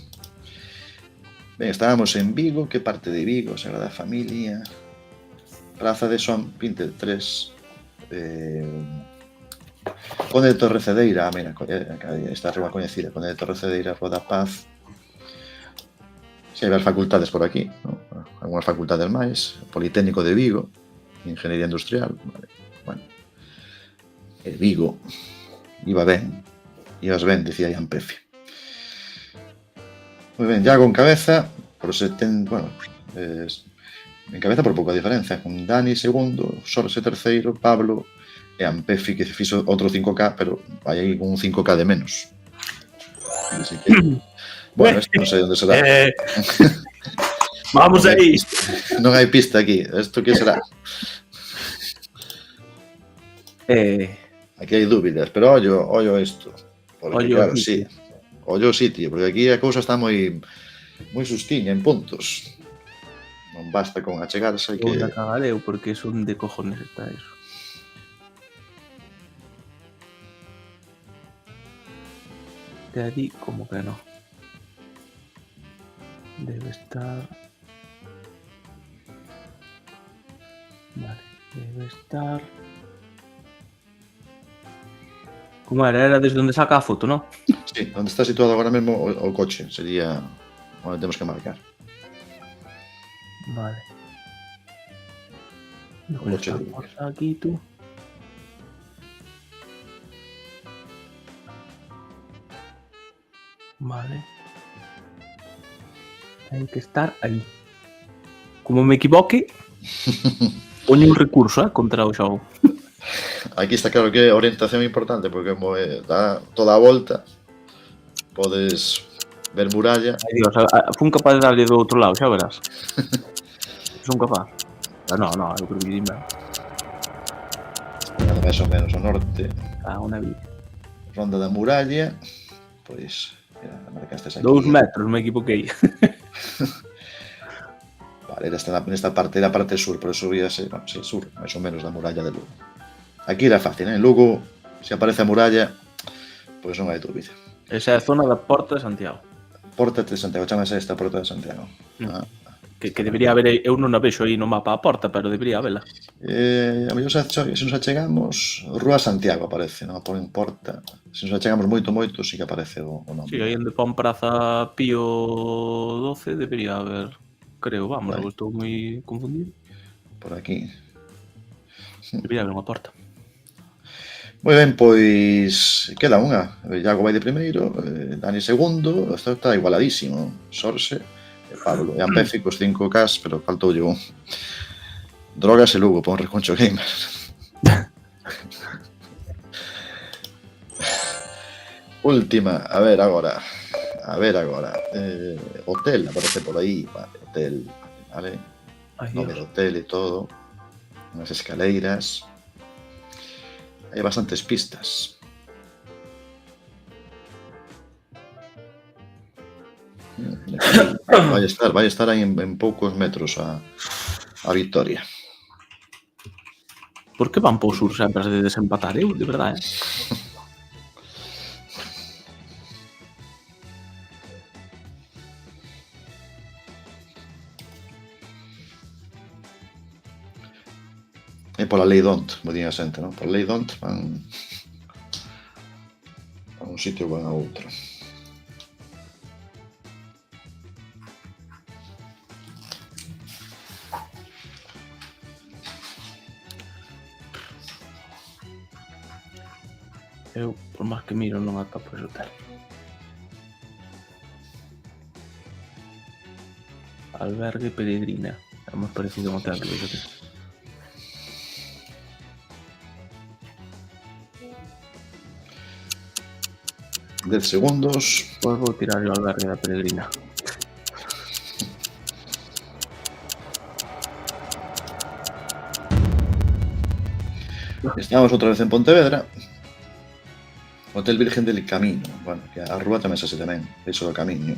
Ben, estábamos en Vigo. Que parte de Vigo? Sagrada Familia. Praza de Son 23. Conde de Torrecedeira. Mira, esta rúa coñecida. Conde de Torrecedeira, Rua da Paz. Si hai as facultades por aquí, ¿no? Algunas facultades máis, Politécnico de Vigo, Ingeniería Industrial, vale. Bueno, Vigo, ibas ben, dicía aí Ampefi. Moi ben, Iago en cabeza, en cabeza por pouca diferencia, con Dani segundo, Sorse terceiro, Pablo e Ampefi, que fixo outro 5K, pero vai aí con un 5K de menos. Así que... Bueno, esto non sei onde será. Vamos aí. Non hai pista aquí. Isto que será? Aquí hai dúbidas, pero ollo isto. Porque Ollo claro, sitio. sí. Ollo o sitio, porque aquí a cousa está moi sustiña en puntos. Non basta con achegarse que... Unha cagaleo, porque son de cojones está eso. De allí como que no. Debe estar... Vale, debe estar... Como era? Era desde onde saca a foto, ¿no? Sí, onde está situado agora mesmo o coche. Sería onde temos que marcar. Vale. O coche de Aquí tú. Vale. Hay que estar ahí. Como me equivoque, poño un recurso contra o xogo. Aquí está claro que é orientación importante, porque como dá toda a volta, podes ver muralla. Ai, Dios, fun capaz de darlle do outro lado, xa verás. Son capaz. No, eu creo que dime. Máis ou menos ao norte. Una vida. Ronda da muralla, pois Mira, marcastes aquí. 2 metros, me equivoquei. Vale, nesta parte, da parte sur, pero subíase, bueno, sí, sur, máis ou menos da muralla de Lugo. Aquí era fácil, en Lugo, se aparece a muralla, pois non hai dúbida. Esa é a zona da Porta de Santiago. Porta de Santiago, chamase esta Porta de Santiago. Que debería haber, eu non a vexo aí no mapa a porta, pero debería habela. A mellor se nos achegamos, Rúa Santiago aparece, non? Por Porta. Se nos achegamos moito, sí que aparece o nome. Si, aí onde pon Praza Pío XII debería haber, creo, vamos, Vale. estou moi confundido. Por aquí. Debería haber unha porta. Moi ben, pois queda unha. Iago vai de primeiro, Dani segundo, isto está igualadísimo. Sorse, Pablo e Ampefi cos 5Ks, pero faltoulle un. Drogas e Lugo, pon Reconcho Gamer. Última, a ver agora. Hotel, aparece por aí, vale, hotel, vale. Nome de hotel e todo. Unhas escaleiras. Hai bastantes pistas. Vai estar aí en poucos metros a Vitoria. Por que van po sur sempre de desempatar? Eu, de verdade, É pola lei d'ont, mo din a xente, non? Pola lei d'ont van a un sitio ou van a outro. Eu, por máis que miro, non atopo ese hotel. Albergue Peregrina. É máis parecido a un hotel que vejo aquí. Dez segundos. Pois vou tirar o albergue da Peregrina. Estamos outra vez en Pontevedra. Hotel Virgen del Camino. Bueno, que a rúa tamén se tamén. Iso do Camiño.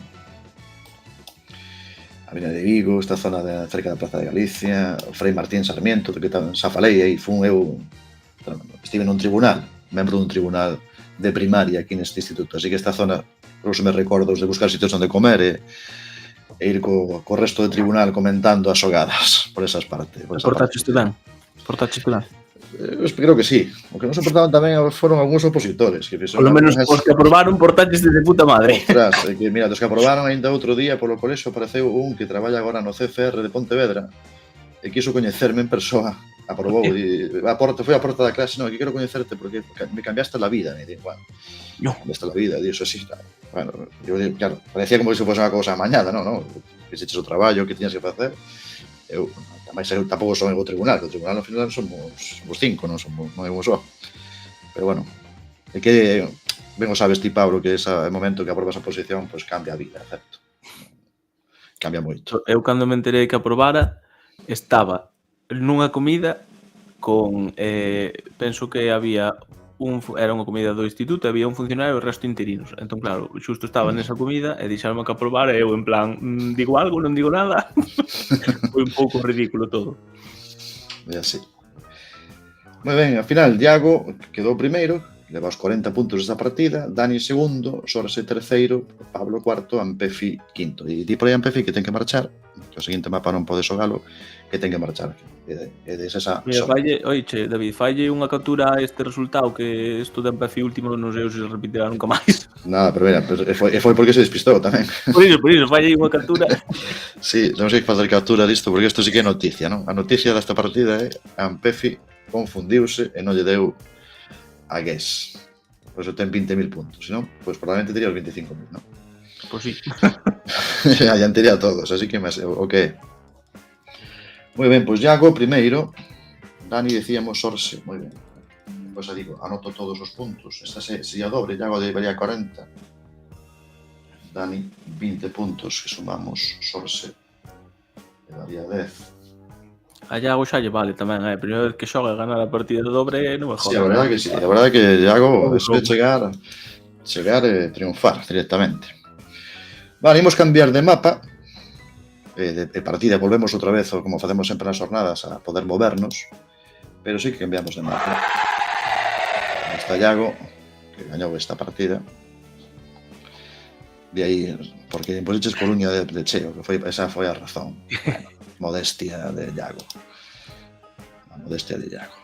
Avenida de Vigo, esta zona cerca da Praza de Galicia, Frei Martín Sarmiento, que xa falei aí, fun eu, estive nun tribunal, membro dun tribunal de primaria aquí neste instituto, así que esta zona, eu se me recordo de buscar sitios onde comer e ir co resto do tribunal comentando as xogadas por esas partes. Portaches tú ben? Creo que sí. O que non soportaban tamén foron algúns opositores. Que Polo menos os que aprobaron portaches de puta madre. Ostras, que mira, dos que aprobaron ainda outro día polo colexo apareceu un que traballa agora no CFR de Pontevedra e quiso coñecerme en persoa. Aprobou, foi a porta da clase, no, que quero coñecerte porque me cambiaste la vida. Me digo, bueno, cambiaste la vida, dios, así está. Bueno, yo, claro, parecía como se fose unha cousa amañada, non? Que se eches o traballo, que tiñas que facer. Eu tampouco son o tribunal, que o tribunal ao final somos 5, non é un só. Pero bueno, é que ben o sabes ti, Pablo, que ese momento que aprobas a posición, pois cambia a vida, certo? Cambia moito. Eu cando me enterei que aprobara, estaba nunha comida con, penso que había era unha comida do instituto, había un funcionario e o resto interinos. Entón, claro, xusto estaba nesa comida e dixeronme que aprobara e eu en plan, digo algo, non digo nada. Foi un pouco ridículo todo. É así. Moi ben, ao final, Iago quedou primeiro, leva os 40 puntos desta partida, Dani segundo, Sorse terceiro, Pablo cuarto, Ampefi quinto. E di por aí Ampefi que ten que marchar, que o seguinte mapa non pode xogalo, que ten que marchar. E des esa Mira, oiche, David, falle unha captura a este resultado que isto de Ampefi último non sei se repetirá nunca máis. Nada, pero mira, foi porque se despistou tamén. Por iso, falle unha captura. Sí, non sei facer captura disto, porque isto sí que é noticia, non? A noticia desta partida é Ampefi confundiuse e non lle deu a Guess. Pois ten 20.000 puntos, senón, pois probablemente tería os 25.000, non? Pois sí. Ya tería todos, así que o que moi ben, pois Iago primeiro, Dani decíamos Sorse, moi ben. Pois digo, anoto todos os puntos. Esta sería dobre, Iago debería 40. Dani 20 puntos que sumamos, Sorse levaría 10. A Iago xa lle vale tamén, a primeira vez que xoga ganar a partida dobre non me jodas. Sí, a verdade que sí, a verdade que Iago, eso de chegar chegar e triunfar directamente. Vale, imos cambiar de mapa de partida, volvemos outra vez como facemos sempre nas jornadas a poder movernos, pero sí que cambiamos de mapa. Está Iago, que gañou esta partida. De aí, porque imposiches Coruña de cheo, que esa foi a razón. Bueno, modestia de Iago. A modestia de Iago.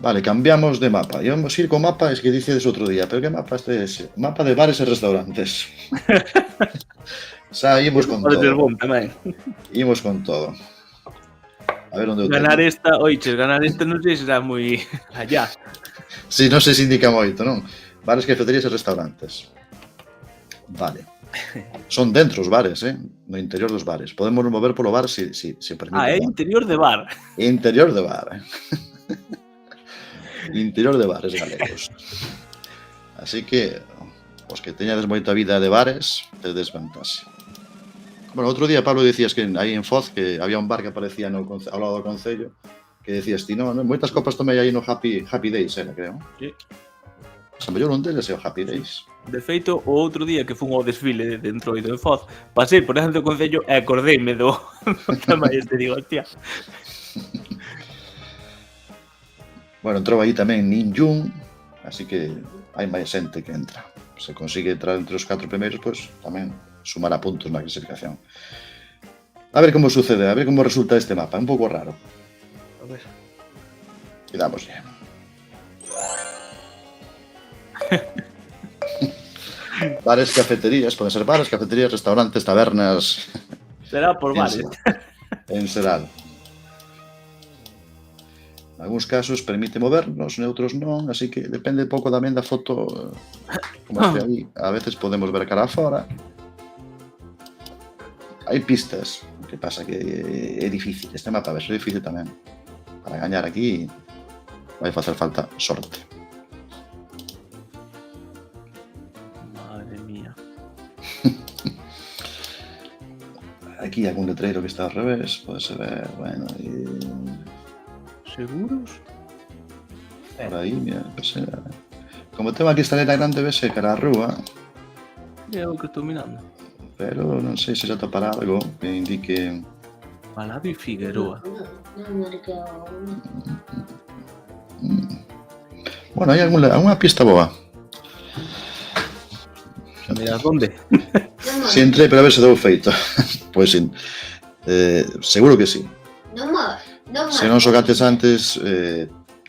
Vale, cambiamos de mapa. Íbamos ir con mapa, es que dices outro día, pero que mapa este es? Mapa de bares e restaurantes. Xa, ímos con Pode ser todo. bom tamén. Ímos con todo. A ver onde eu Ganar teño. esta, oiches, ganar esta non sei se será moi allá. Si, non se indica moito, non? Bares, cafeterías e restaurantes. Vale. Son dentro os bares, no interior dos bares. Podemos mover polo bar se permite. É interior de bar. Interior de bar, Interior de bares galegos. Así que os que teñades moita vida de bares, tedes vantaxe. Bueno, outro día, Pablo, dicías que aí en Foz que había un bar que aparecía ao lado do Concello que decías ti, non, moitas copas tomei aí no Happy Days, era, creo. Sí. A mellor un deles é o Happy Days. De feito, o outro día que fun ao desfile de Entroido de Foz, pasei por dentro do Concello e acordeime do tema este, digo, hostia. Bueno, entrou aí tamén Ninjun, así que hai máis xente que entra. Se consigue entrar entre os 4 primeiros, pois tamén sumará puntos na clasificación. A ver como sucede, a ver como resulta este mapa. É un pouco raro. A ver. E dámoslle. Bares, cafeterías, poden ser bares, cafeterías, restaurantes, tabernas. Será por bares. En xeral. En algúns casos permite movernos, neutros non, así que depende pouco tamén da foto como este aí. A veces podemos ver cara afora. Hai pistas, o que pasa que é difícil, este mapa é difícil tamén. Para gañar aquí vai facer falta sorte. Madre mía. Aquí hai algún letreiro que está ao revés, pode ver, bueno, Seguros? por aí, mira, pues, como tengo aquí esta letra grande, vese cara a rúa, É o que estou mirando. pero non sei se xa topará algo que indique... Paladio Figueroa. Bueno, hai algunha pista boa. Mira, onde? Si entrei para ver se deu feito. Pois sí. Seguro que sí. Se non xogates antes,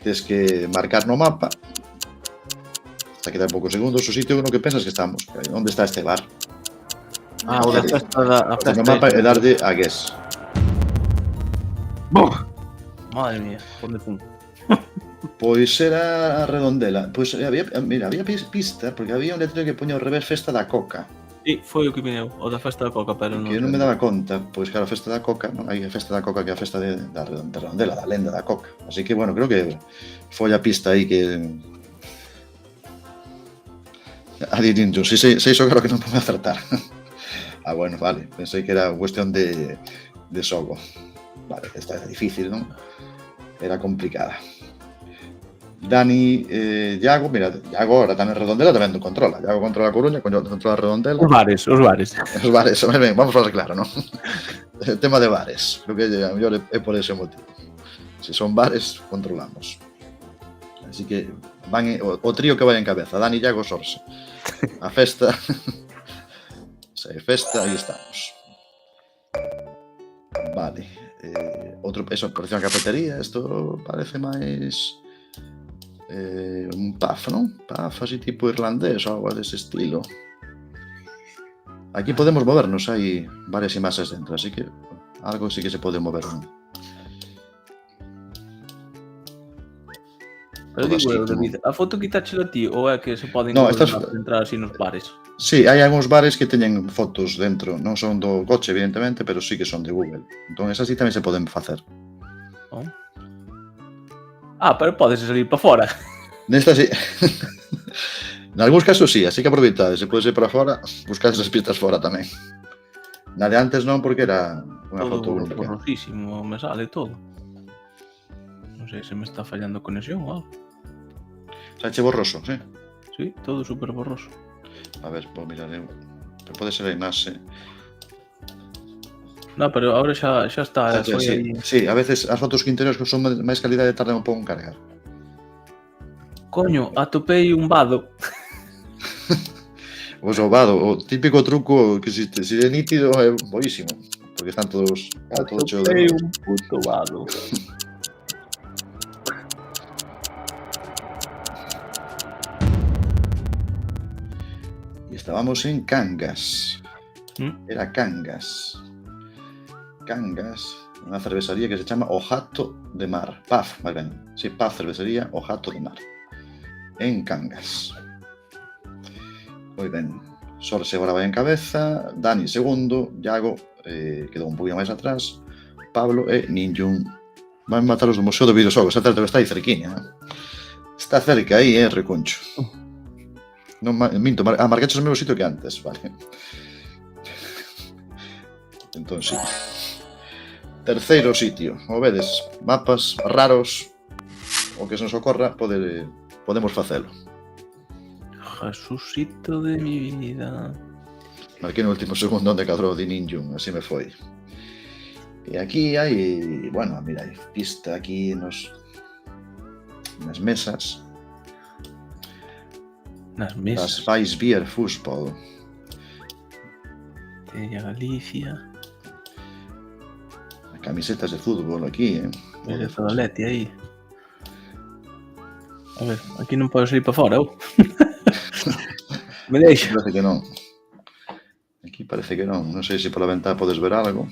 tes que marcar no mapa. Hasta que dá poucos segundos o sitio no que pensas que estamos. Onde está este bar? Ah, o da festa da No mapa e darlle a guess. Madre mía, onde fun? Pois era a Redondela. Pois había pista, porque había un letrero que poña ao revés Festa da Coca. Sí, foi o que vineu, o da festa da Coca, pero non... Que eu non me daba conta, pois claro, a Festa da Coca, non? Hai a Festa da Coca que é a festa da Redondela, da lenda da Coca. Así que, bueno, creo que foi a pista aí que... A Dirinjo, si sei xogar o que non pode acertar. Ah, bueno, vale, pensei que era cuestión de xogo. Vale, esta era difícil, non? Era complicada. Dani, Iago, mira, Iago ahora tamén Redondela tamén controla. Iago controla a Coruña, controla a Redondela. Os bares. Os bares, ben, vamos a falar claro, non? El tema de bares, creo que a mellor é por ese motivo. Se son bares, controlamos. Así que van o trío que vai en cabeza, Dani, Iago, Sorse. A festa... Se hai festa, aí estamos. Vale. Outro, eso, porción a cafetería, isto parece máis... un pub, non? Pub así tipo irlandés ou algo dese estilo. Aquí podemos movernos, hai varias imaxes dentro, así que algo sí que se pode mover. Pero digo, David, a foto quitachela ti ou é que se poden entrar así nos bares? Sí, hai algúns bares que teñen fotos dentro, non son do coche, evidentemente, pero sí que son de Google. Entón, esas sí tamén se poden facer. Oh. Ah, pero podes salir para fora. Nesta sí. En algúns casos sí, así que aproveitade. Se podes ir para fora, buscades as pistas fora tamén. Na de antes non, porque era unha foto única. Todo borrosísimo, me sale todo. Non sei se me está fallando a conexión ou algo. Xa che borroso, sí? Sí, todo super borroso. A ver, vou mirar eu. Pero pode ser a imaxe. No, pero ahora xa está, foi Sí, aí. sí, a veces as fotos que interiores que son máis calidade tardan un pouco en cargar. Coño, atopei un vado. Pois o vado, o típico truco que se é nítido é boísimo. Porque están todos todo cheo de Atopei luz. un puto vado. E estábamos en Cangas. Era Cangas. Cangas, unha cervesaría que se chama O Jato de Mar. Paz, máis ben. Si, Paz Cervecería O Jato de Mar. En Cangas. Moi ben. Sorse agora vai en cabeza, Dani segundo, Iago quedou un poquinho máis atrás, Pablo e Ninjun. Van matar os do Museo do Videoxogo, xa certo que está aí cerquiña. Está cerca aí, reconcho. Non minto, marcaches o mesmo sitio que antes, vale. Entón, sí. Terceiro sitio, como vedes, mapas raros, o que se nos ocorra, podemos facelo. Jesucito de mi vida. Marquei no último segundo onde cadrou de Ninjun, así me foi. E aquí hai, bueno, mira, hai pista aquí nas mesas. Nas Das mesas Weissbier Fußball. de Galicia. Camisetas de fútbol aquí, Mira todo Leti aí. A ver, aquí non podo sair para fora, Me deixa. Parece que non. Aquí parece que non. Non sei se pola ventá podes ver algo.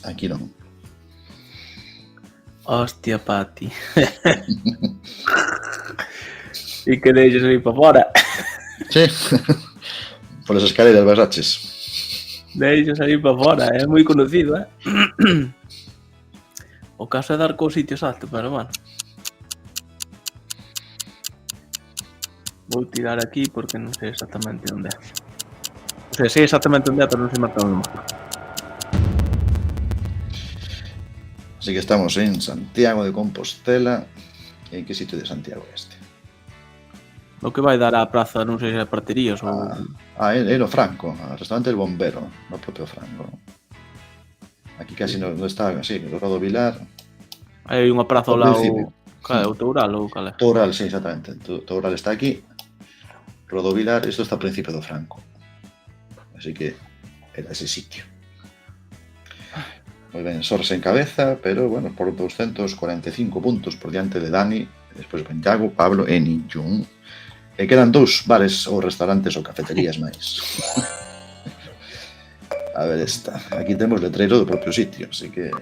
Aquí non. Hostia, Pati. E que deixa sair para fora. Sí. Por as escaleras basaches. Deixa sair para fora, é moi conocido, O caso é dar co sitio exacto, pero bueno. Vou tirar aquí porque non sei exactamente onde é. O sea, sei exactamente onde é, pero non sei marcar o mapa. Así que estamos en Santiago de Compostela. En que sitio de Santiago é este? O que vai dar á praza, non sei se é parterías ou... É no Franco, o restaurante El Bombero, no propio Franco. Aquí casi non está, así, o Rodo Vilar. Hai unha praza ao Ao lado... principio. Cal é, o Toural ou cal é? Toural, sí, exactamente. Toural está aquí. Rodo Vilar, isto está ao principio do Franco. Así que era ese sitio. Moi ben, Sorse en cabeza, pero, bueno, por 245 puntos por diante de Dani, despois ven Iago, Pablo e Ninjun. E quedan 2 bares ou restaurantes ou cafeterías máis. A ver esta. Aquí temos letreiro do propio sitio, así que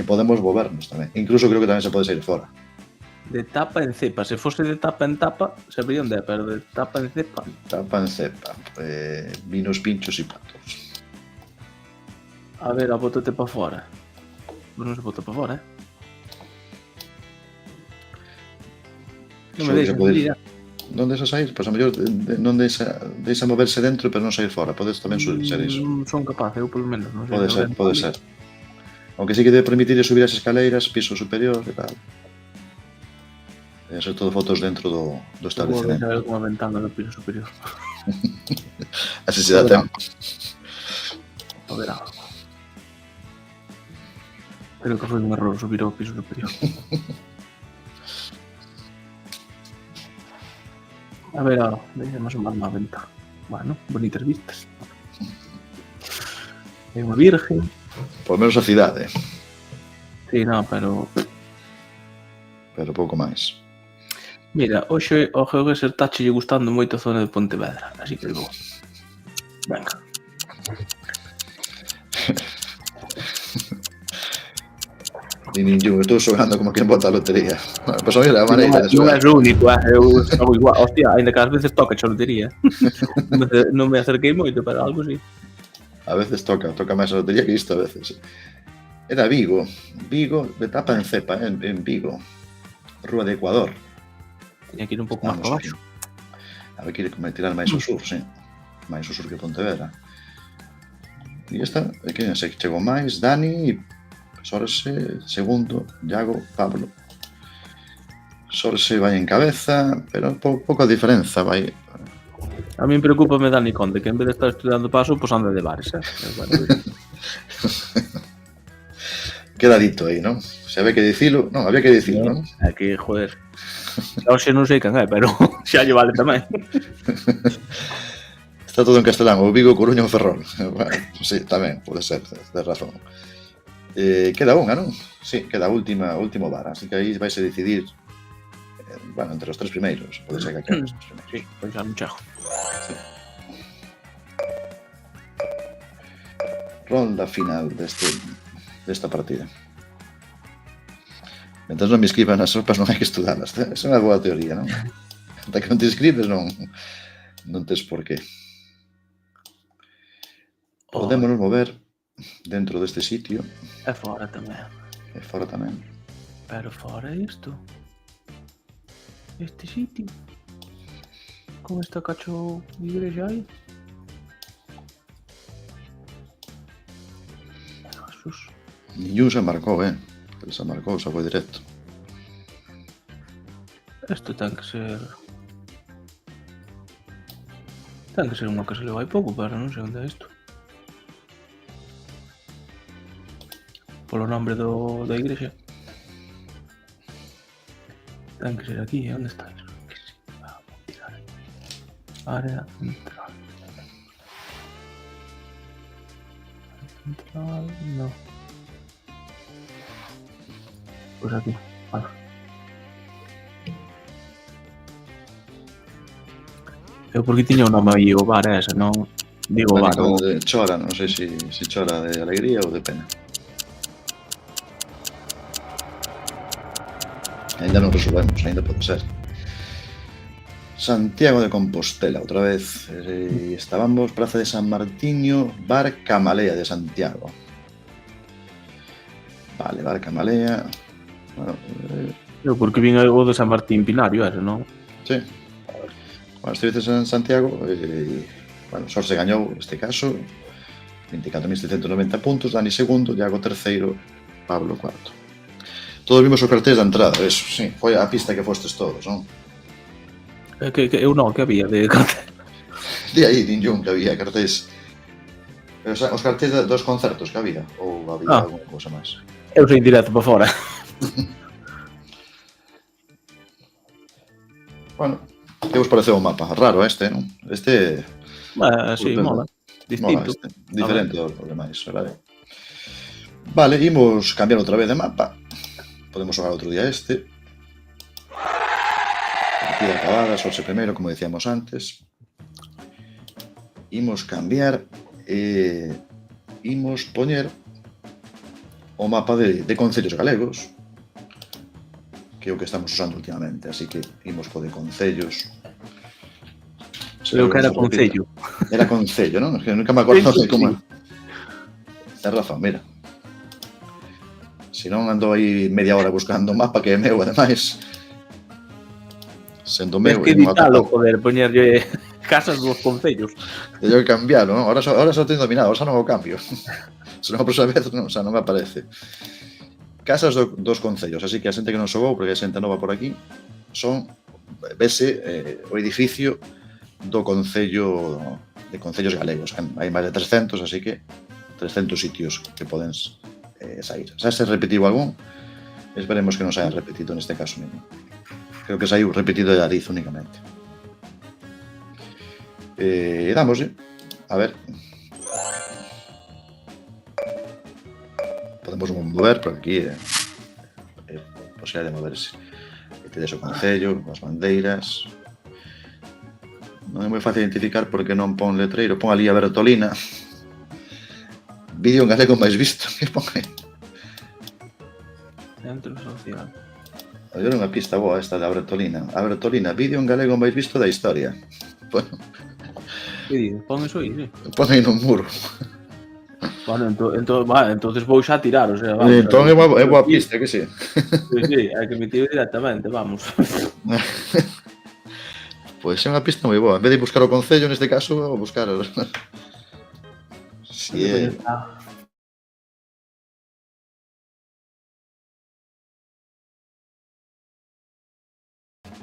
podemos movernos tamén. Incluso creo que tamén se pode sair fora. De tapa en cepa. Se fose de tapa en tapa, sabría onde é, pero de tapa en cepa... Tapa en cepa. Vinos, pinchos e patos. A ver, bótate para fora. Pero non se bota para fora, Non me deixa sair. Non deixa sair? Pois a mellor non deixa moverse dentro, pero non sair fora. Podes tamén ser iso. Son capaz, eu polo menos. Non sei, Pode ser. Aunque sí que debe permitir subir as escaleiras, piso superior e tal. Debe ser todo fotos dentro do establecemento. Vou ver unha ventana no piso superior. Así se dá tempo. A ver algo. Creo que foi un error subir ao piso superior. A ver algo, deixamos un má ventana. Bueno, bonitas vistas. Hai unha virgen. Por menos a cidade. Sí, non, pero pouco máis. Mira, hoxe ao GeoGuessr tache lle gustando moito a zona de Pontevedra, así que vou. Venga. Ninjun, estou xogando como quen bota a lotería. Bueno, pois a ver a maneira de xogar. Non é o único, eu xogo igual. Hostia, ainda que ás veces toca a lotería. Non me acerquei moito, pero algo sí. A veces toca máis a lotería que isto a veces. Era Vigo, de tapa en cepa, en Vigo. Rúa de Ecuador. Tiña que ir un pouco máis para baixo. A ver, quere tirar máis ao sur, sí. Máis ao sur que Pontevedra. E esta, que se chegou máis, Dani, Sorse, segundo, Iago, Pablo. Sorse vai en cabeza, pero pouca diferenza vai. A min preocúpame Dani Conde, que en vez de estar estudiando paso, pois anda de bares, Bueno, Queda dito aí, non? Se había que dicilo, non, había que dicilo, non? Aquí, joder. Hoxe non sei quen é, pero xa lle vale tamén. Está todo en castelán, o Vigo, Coruña ou Ferrol. Bueno, sí, tamén, pode ser, tens razón. Queda unha, non? Sí, queda a último bar, así que aí vais a decidir, bueno, entre os tres primeiros, pode ser que aqueles os primeiros. Sí, pois xa non chego. Sí. Ronda final desta partida. Mentre non me escriban as sopas non hai que estudalas. É unha boa teoría, non? Ata que non te escribes non tes por qué. Podémonos mover dentro deste sitio. E fora tamén. E fora tamén. Pero fora isto. Este sitio. Con esta cacho de igrexa aí. Jesús. Niñún se marcou, Se marcou, se foi directo. Isto ten que ser... Ten que ser unha que se leva hai pouco, pero non sei onde é isto. Polo nombre da igrexa. Ten que ser aquí, onde está iso? Vamos tirar. Área central. Central, no. Pois aquí, vale. Eu porque tiña un nome aí o bar ese, non? Digo o bar. Chora, non sei se chora de alegría ou de pena. Ainda non resolvemos, ainda pode ser. Santiago de Compostela, outra vez. Estábamos Praza de San Martiño, Bar Camalea de Santiago. Vale, Bar Camalea. Bueno, Eu porque vin o de San Martín Pinario, ese, non? Sí. Bueno, estiveces en Santiago, bueno, Sorse gañou este caso, 24.790 puntos, Dani segundo, Iago terceiro, Pablo cuarto. Todos vimos o cartel da entrada, eso, sí, foi a pista que fostes todos, non? Eu non, que había de cartel. De aí, ningún que había cartéis. Pero os cartéis dos concertos que había, ou había alguna cousa máis? Eu sei directo para fora. Bueno, que vos pareceu o mapa? Raro este, non? Este... Sí, mola. Distinto. Mola este, diferente aos demais, verdade? Vale, imos cambiar outra vez de mapa. Podemos xogar outro día este. Partida acabada, Sorse primeiro, como decíamos antes. Imos cambiar imos poñer o mapa de concellos galegos, que é o que estamos usando últimamente, así que imos co de concellos. Creo que era concello. Era concello, non? Que nunca me acordo de como... Ten razón, mira. Se non ando aí media hora buscando o mapa que é meu, ademais. Sendo meu... Es que editalo, joder, poñerlle casas dos concellos. E eu cambialo, non? Ahora só teño dominado, ahora xa non o cambio. Se non a próxima vez, non, xa non me aparece. Casas dos concellos, así que a xente que non xogou, porque a xente nova por aquí, son, vese o edificio do concello de concellos galegos. Hai máis de 300, así que 300 sitios que poden sair. Xa se repetiu algún, esperemos que non se haya repetido neste caso mesmo. Creo que saiu repetido de Ariz únicamente. Dámoslle. A ver. Podemos mover, porque aquí é posible de moverse. Que tedes o concello, as bandeiras. Non é moi fácil identificar porque non pon letreiro. Pon ali a Bertolina. Vídeo en galego máis visto. Que pon aí? Centro social. Era unha pista boa esta da Bertolina. A Bertolina, vídeo en galego máis visto da historia. Bueno. Que dices? Pon eso aí, sí. Pon aí no muro. Bueno, entonces vou xa tirar, o sea, vamos. Entón é boa pista, que sí. Sí, hai que emitir directamente, vamos. Pois é unha pista moi boa. En vez de buscar o concello, neste caso, vou buscar... Bien.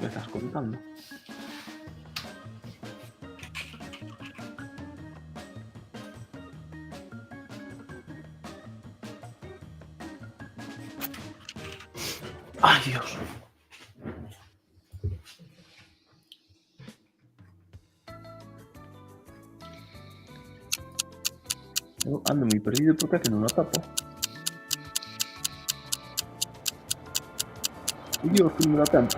Me estás contando. Ay, Dios. Eu ando moi perdido porque aquí non o tapo. Dios, que non me dá tempo.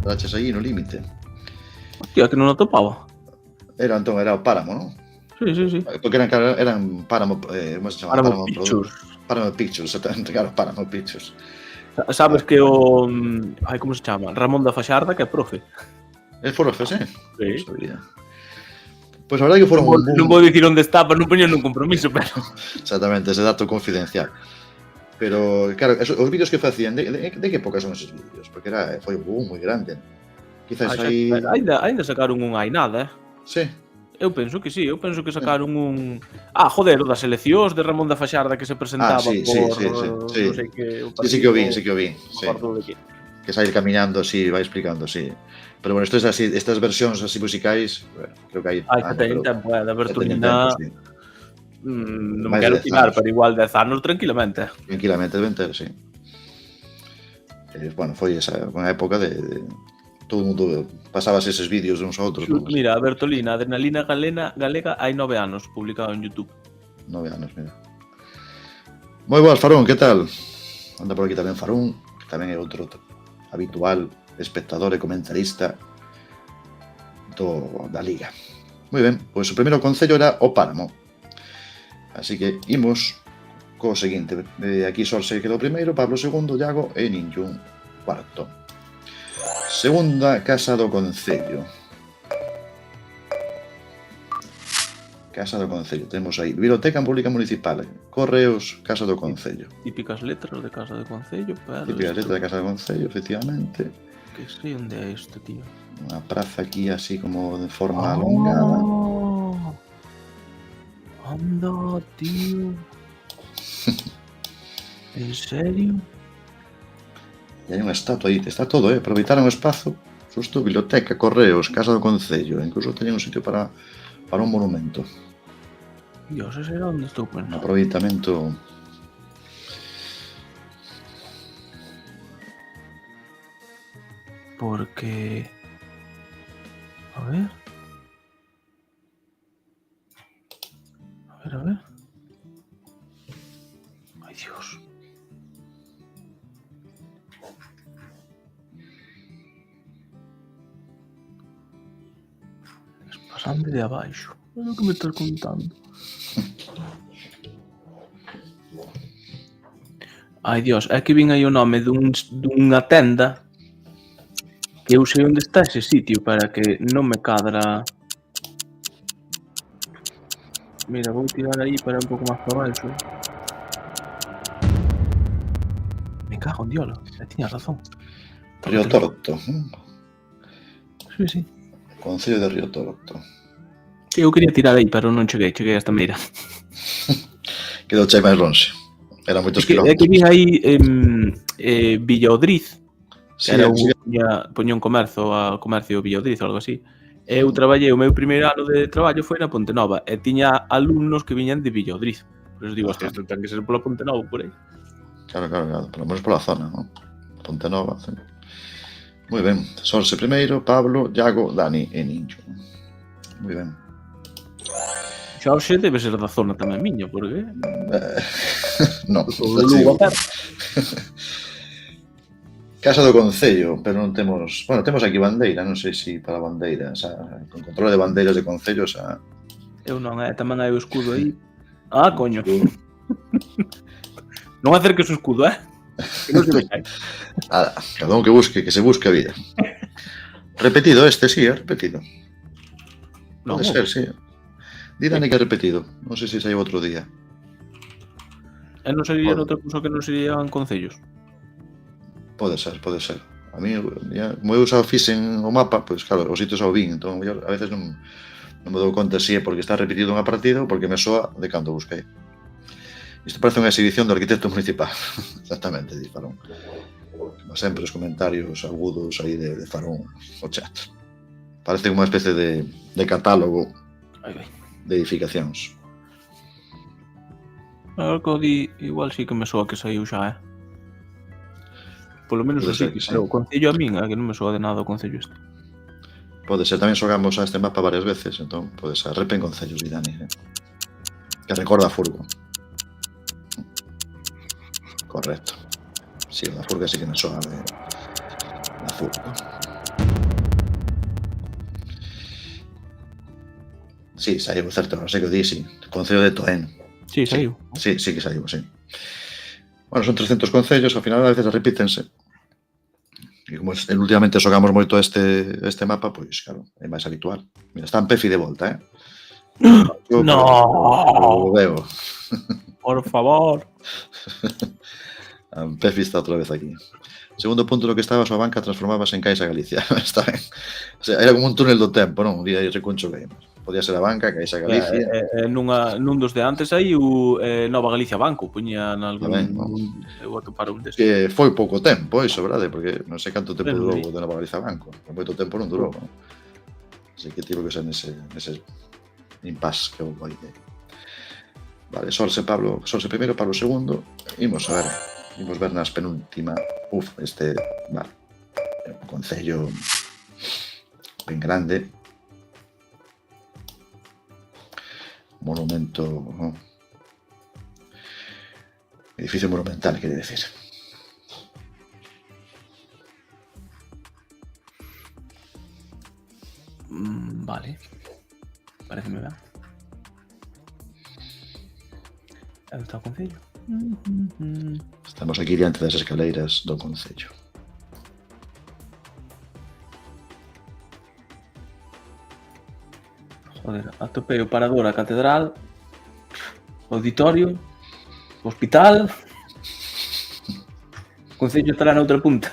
Daches aí no límite. Hostia, que non o topaba. Era o Páramo, non? Sí. Porque eran Páramo, como se chama? Páramo Pictures. Páramo Pictures, exactamente, claro, Páramo Pictures. Sabes que o... Ai, como se chama? Ramón da Faxarda, que é profe. El profe, sí? Sí. Non sabía. Pois a verdade que foron un boom. Non vou dicir onde está para non poñer nun compromiso, pero... Exactamente, ese dato confidencial. Pero, claro, os vídeos que facían, de que época son esos vídeos? Porque foi un boom moi grande. Quizás aí... Ainda sacaron un hai nada, Sí. Eu penso que sí, eu penso que sacaron un... joder, o das eleccións de Ramón da Faxarda que se presentaba sí. non sei que... Sí que o vi. Sí. Que Que sai camiñando así, vai explicando, sí. Pero bueno, estas versións así musicais, bueno, creo que hai... que teñen tempo, da Bertolina... Sí. Non me quero tirar, pero igual 10 anos tranquilamente. Tranquilamente deben ter, sí. Bueno, foi esa unha época de todo o mundo pasabas eses vídeos de uns a outros. Mira, a Bertolina, Adrenalina Galega, hai 9 anos publicado en YouTube. 9 anos, mira. Moi boas, Farón, que tal? Anda por aquí tamén Farón, que tamén é outro habitual espectador e comentarista da Liga. Moi ben, pois o primeiro concello era o Páramo. Así que imos co seguinte. Aquí Sorse quedou primeiro, Pablo segundo, Iago e Ninjun cuarto. Segunda Casa do Concello. Casa do Concello, temos aí Biblioteca Pública Municipal, Correos, Casa do Concello. Típicas letras de Casa do Concello, pero... Típicas letras de Casa do Concello, efectivamente. Que sei onde é isto, tío. Unha praza aquí así como de forma alongada. Anda, tío. En serio? E hai unha estatua aí, está todo, aproveitaron o espazo, xusto biblioteca, correos, Casa do Concello, incluso teñen un sitio para un monumento. Dios, ese era onde estou Un pensando. aproveitamento. Porque... A ver... Ay, Dios. Es pasando de abaixo. É o que me estás contando. Ai, Dios, é que vin aí o nome dunha tenda que eu sei onde está ese sitio para que non me cadra. Mira, vou tirar aí para un pouco máis para baixo. Me cago en diolo, tiñas razón. Río Torto. Sí. Concello de Río Torto. Sí, eu quería tirar aí, pero non cheguei hasta Meira. Quedou chai máis longe. Eran moitos kilómetros. É que vi aí Villa Odriz, sí, era poñía un comercio Villa Odriz ou algo así. Eu traballei, o meu primeiro ano de traballo foi na Ponte Nova e tiña alumnos que viñan de Villa Odriz. Por eso digo, hostia, isto ten que ser pola Ponte Nova por aí. Claro, polo menos pola zona, non? Ponte Nova, sí. Moi ben, Sorse primeiro, Pablo, Iago, Dani e Ninjo. Moi ben. Xorxe debe ser da zona tamén miña, porque... Non, Casa do Concello, pero non temos... Bueno, temos aquí bandeira, non sei se para bandeira, con controle de bandeiras de concellos a... Eu non, tamén hai o escudo aí. Ah, coño. Non acerques o escudo, que non se me cae. Cada un que se busque a vida. Repetido sí, repetido. Pode ser, sí. Dirán que é repetido, non sei se saiu outro día. E non sería outra cousa que non serían concellos? Pode ser. A mí, como eu xa fixen o mapa, pois claro, os sitios ao vin, entón a veces non Non me dou conta se é porque está repetido unha partida ou porque me soa de cando busquei. Isto parece unha exhibición do arquitecto municipal. Exactamente, di Farón. Como sempre, os comentarios agudos aí de Farón o chat. Parece unha especie de catálogo de edificacións. A ver que o di, igual sí que me soa que saiu xa, Polo menos o sitio, pero o concello a min, que non me soa de nada o concello este. Pode ser, tamén xogamos a este mapa varias veces, entón pode ser Repen Concellos, Dani, que recorda a Furgo. Correcto. Si, sí, a Furga sí que me soa de a Furgo. Sí, saiu, certo, non sei que o di, sí. Concello de Toén. Sí, saiu. Sí, sí que saiu, sí. Bueno, son 300 concellos, ao final a veces repítense. E como últimamente xogamos moito este mapa, pois, claro, é máis habitual. Mira, está en Pefi de volta, No! Lo veo. Por favor. Pefi está outra vez aquí. Segundo punto no que estaba, a súa banca transformábase en Caixa Galicia. Está ben. O sea, era como un túnel do tempo, non? Un día de Recuncho Games. Podía ser a banca, Caixa Galicia. Nun dos de antes aí o Nova Galicia Banco, puñía nalgún... Eu a topar un destes. Que foi pouco tempo, iso, verdade? Porque non sei canto tempo durou o de Nova Galicia Banco. Por moito tempo non durou, non? Así que tivo que ser nese impasse que houve aí. Vale, Sorse primeiro, Pablo segundo. Imos ver nas penúltima. Vale, un concello ben grande. Monumento, ¿no? Edificio monumental, quiere decir. Vale. Pareceme ben. Aí está o concello. Estamos aquí diante das escaleiras do concello. Joder, atopei o parador, a catedral, auditorio, hospital. O concello estará na outra punta.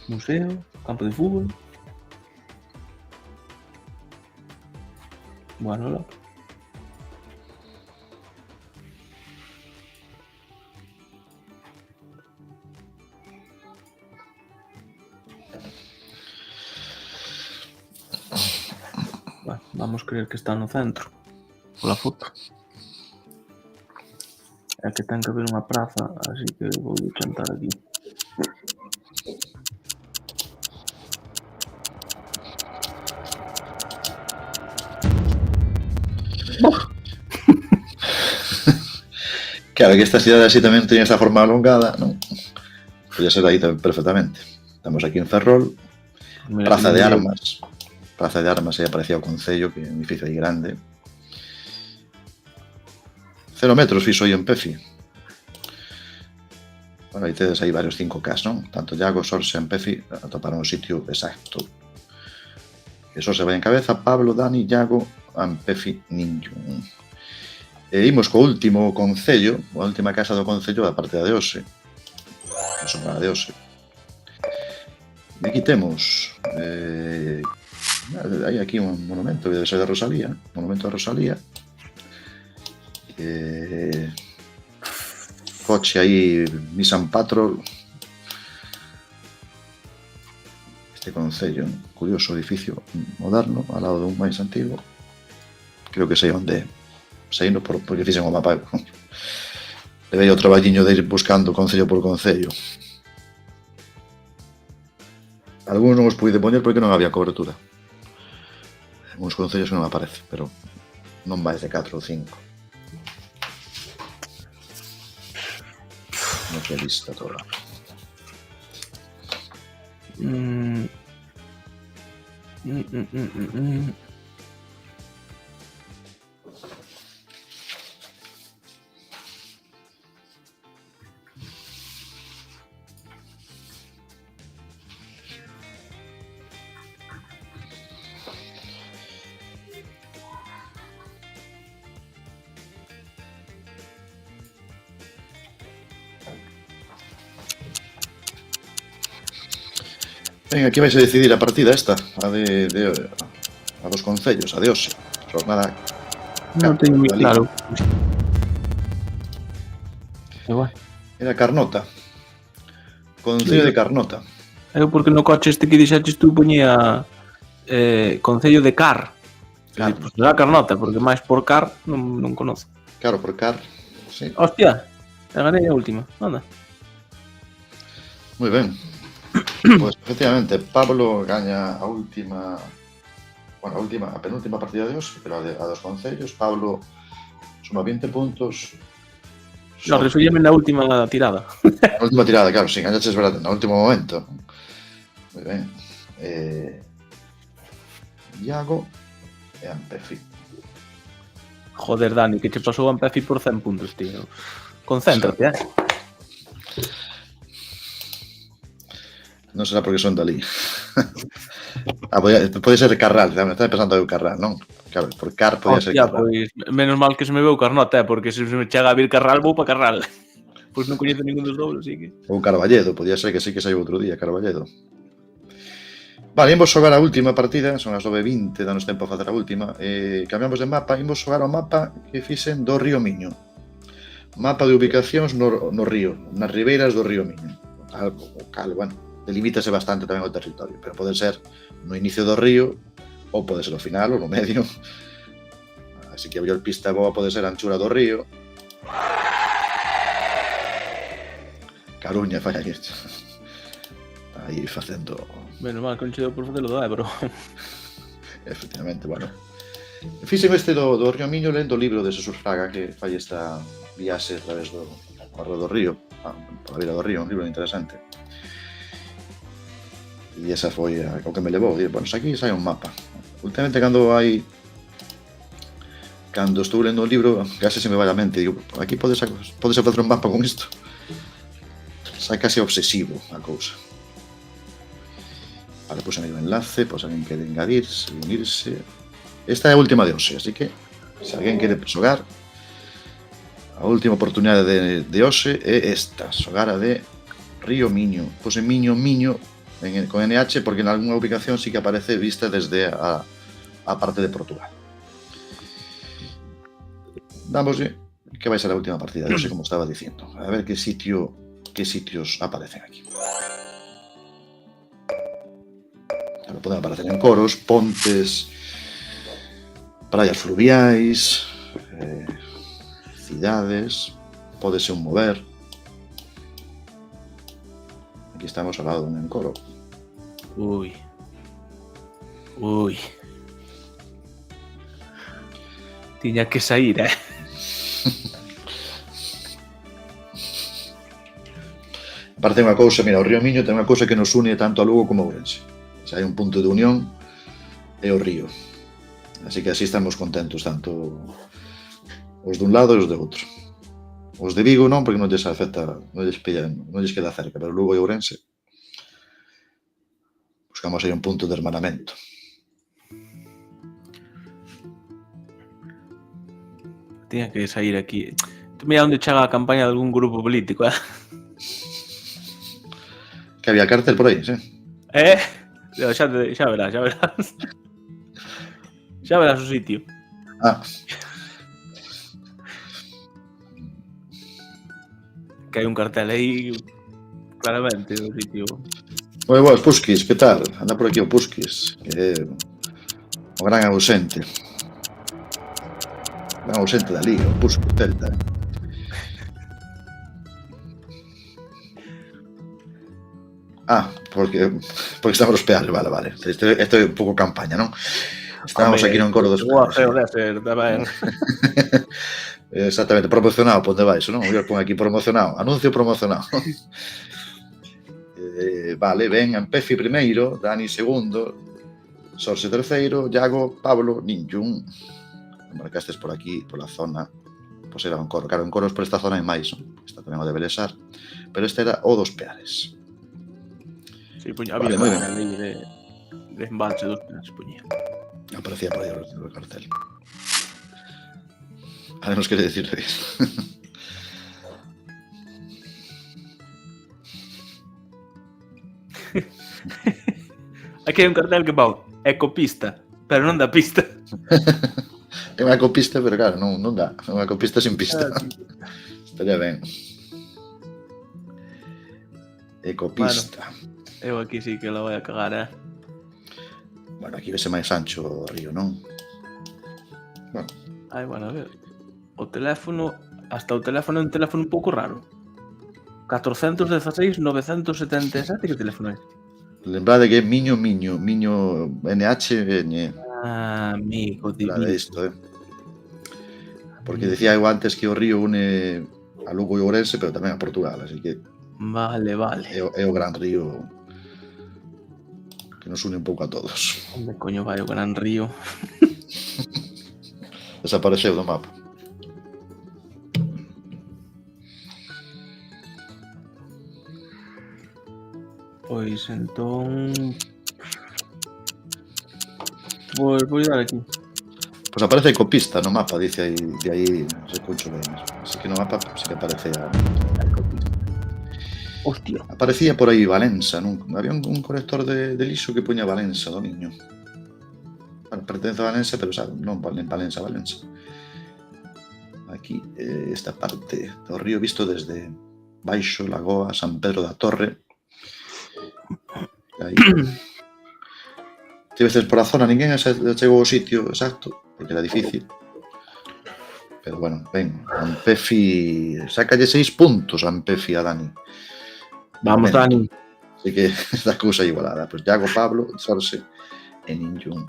Museo, campo de fútbol. Bueno, loco. Bueno, vamos creer que está no centro, pola foto. É que ten que haber unha praza, así que vou chantar aquí. Claro que esta cidade así tamén teña esta forma alongada, non? Podría ser aí tamén perfectamente. Estamos aquí en Ferrol, Praza de Armas. Praza de Armas, aí aparecía o concello, que é un edificio aí grande. 0 metros fixo aí en Pefi. Bueno, aí tedes aí varios 5Ks, non? Tanto Iago, Sorse en Pefi atoparon o sitio exacto. Que Sorse vai en cabeza, Pablo, Dani, Iago, en Pefi, ningún. E imos co último concello, a última casa do concello da partida de hoxe. A sombra de hoxe. E aquí temos... hai aquí un monumento, debe ser de Rosalía, monumento de Rosalía. Coche aí, Nissan Patrol. Este concello, curioso edificio moderno, ao lado dun máis antigo. Creo que sei onde é. Seindo porque fixen o mapa. Levei o traballiño de ir buscando concello por concello. Algunos non os pude poñer porque non había cobertura. Uns concellos que non aparece, pero non máis de 4 ou 5. Non que lista toda. Ben, aquí vais a decidir a partida esta, a de a dos concellos, a de hoxe. Xornada Non teño moi claro. Igual. Era Carnota. Concello de Carnota. Eu porque no coche este que dixaches tú poñía Concello de Car. Car. Pues será Carnota, porque máis por Car non conoce. Claro, por Car, sí. Hostia, te ganei a última. Anda. Moi ben. Pois, efectivamente, Pablo gaña a última... Bueno, a penúltima partida de hoxe, pero a dos concellos. Pablo suma 20 puntos. No, resulleme na última tirada. Na última tirada, claro, si gañaches verdade, no último momento. Moi ben. Iago e Ampefi. Joder, Dani, que che pasou a Ampefi por 100 puntos, tío. Concéntrate, Non será porque son dali. Pode ser Carral, estaba pensando eu Carral, non? Claro, por Car podía ser Carral. Pois, menos mal que se me veu Carnota, porque se me chega a vir Carral, vou pa Carral. Pois non coñezo ningún dos dobros, así que... Ou Carballedo, podía ser que sí que saiu outro día, Carballedo. Vale, imos xogar a última partida, son as 9:20, danos tempo a facer a última. Cambiamos de mapa, imos xogar ao mapa que fixen do Río Miño. Mapa de ubicacións no río, nas ribeiras do Río Miño. O cal, bueno, delimítase bastante tamén o territorio, pero pode ser no inicio do río, ou pode ser ao final, ou no medio. Así que a mellor pista boa pode ser a anchura do río. Caruña, falla aquí. Aí facendo... Menos mal que non che deu por facelo do Ebro. Efectivamente, bueno. Fixen este do Río Miño lendo o libro de Xesús Fraga que fai esta viaxe a través do río, pola beira do río, un libro interesante. E esa foi o que me levou, dir, bueno, aquí sai un mapa. Últimamente cando estou lendo un libro, case se me vai a mente, digo, aquí podes facer un mapa con isto. Sai case obsesivo a cousa. Vale, pois aí o enlace, pois alguén quere engadirse, unirse. Esta é a última de hoxe, así que se alguén quere xogar, a última oportunidade de hoxe é esta, xogar a de Río Miño. Pois en Miño, con NH, porque en algunha ubicación sí que aparece vista desde a parte de Portugal. Damoslle que vai ser a última partida de hoxe, como estaba dicindo. A ver que sitios aparecen aquí. Claro, poden aparecer en coros, pontes, praias fluviais, cidades, pode ser un mover. Aquí estamos ao lado dun encoro. Ui. Tiña que sair, Aparte unha cousa, mira, o Río Miño ten unha cousa que nos une tanto a Lugo como a Ourense. Se hai un punto de unión é o río. Así que así estamos contentos, tanto os dun lado e os de outro. Os de Vigo non, porque non lles afecta, non lles queda cerca, pero Lugo e Ourense buscamos aí un punto de hermanamento. Tiña que sair aquí. Mira onde chega a campaña de algún grupo político, Que había cartel por aí, sí. Xa verás. Xa verás o sitio. Que hai un cartel aí claramente o sitio. Moi boas, Pusquis, que tal? Anda por aquí o Pusquis, que é o gran ausente. O gran ausente da Liga, o Pusquis Celta. Porque estamos nos peales, vale. Isto é un pouco campaña, non? Estábamos aquí no encoro dos peales. Exactamente, promocionado, ponte baixo, non? Eu pon aquí promocionado, anuncio promocionado. Vale, ven Ampefi primeiro, Dani segundo, Sorse terceiro, Iago, Pablo, Ninjun. Marcastes por aquí, pola zona. Pois era un coro. Claro, en coros por esta zona hai máis, non? Esta tamén o de Belesar. Pero este era o dos peales. Sí, había una lei de embalse dos peales, poñía. Aparecía por aí o cartel. Ahora nos quere decir iso. Aquí hai un cartel que pon Ecopista. Pero non dá pista. É unha copista, pero claro, non dá. É unha copista sin pista. Estaría ben. Ecopista. Eu aquí sí que la voy a cagar, Bueno, aquí vese máis ancho o río, non? Bueno. Ai, bueno, a ver. O teléfono, hasta o teléfono é un teléfono un pouco raro. 416 977, que teléfono é? Lembrade que é Miño NHN. Ah, amigo Lembrade divino. isto, Porque decía eu antes que o río une a Lugo e Ourense, pero tamén a Portugal, así que Vale. é o gran río que nos une un pouco a todos. Onde coño vai o Gran Río? Desapareceu do mapa. Pois entón... Pois vou dar aquí. Pois aparece Ecopista no mapa, dice aí, de aí reconcho ben. Así que no mapa sí que aparecía. Hostia. Aparecía por aí Valença, non? Había un corrector de lixo que puña Valença do niño. Bueno, pertence a Valença, pero sabe, non Valença. Aquí, esta parte do río visto desde Baixo, Lagoa, San Pedro da Torre. Aí. Ti veces por a zona, ninguén chegou ao sitio exacto, porque era difícil. Pero bueno, ben, Ampefi, sácalle 6 puntos a Ampefi a Dani. Vamos, Dani. Así que esta cousa igualada. Pues Iago, Pablo, Sorse e Ninjun.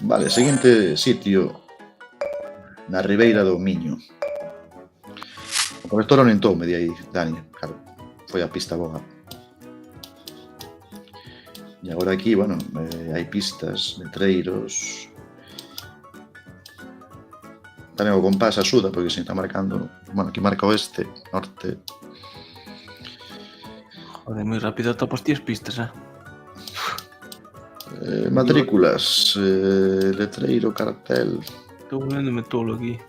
Vale, seguinte sitio na ribeira do Miño. O corrector orientoume de aí, Dani. Claro, foi a pista boa. E agora aquí, bueno, hai pistas, letreiros. Tamén o compás axuda, porque se está marcando... Bueno, aquí marca oeste, norte... Joder, moi rápido topas ti as pistas, matrículas, letreiro, cartel... Estou volvéndome tolo aquí.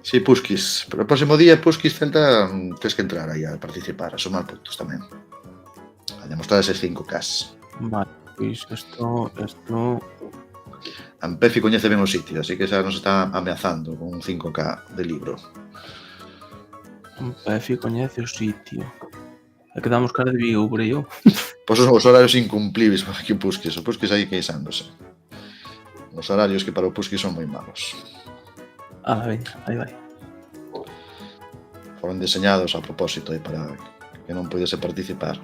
Sí, Puskis. Pero o próximo día, Puskis, Celta, tens que entrar aí a participar, a sumar puntos tamén. A demostrar eses 5Ks. Vale, pois isto... Ampefi coñece ben o sitio, así que xa nos está ameazando con un 5K de libro. Ampefi coñece o sitio. E quedamos cara de Vigo, por aí eu. Pois os horarios incumplibles para aquí o Puskis. O Puskis aí queixándose. Os horarios que para o Puskis son moi malos. Veña, aí vai. Foron diseñados a propósito para que non podese participar.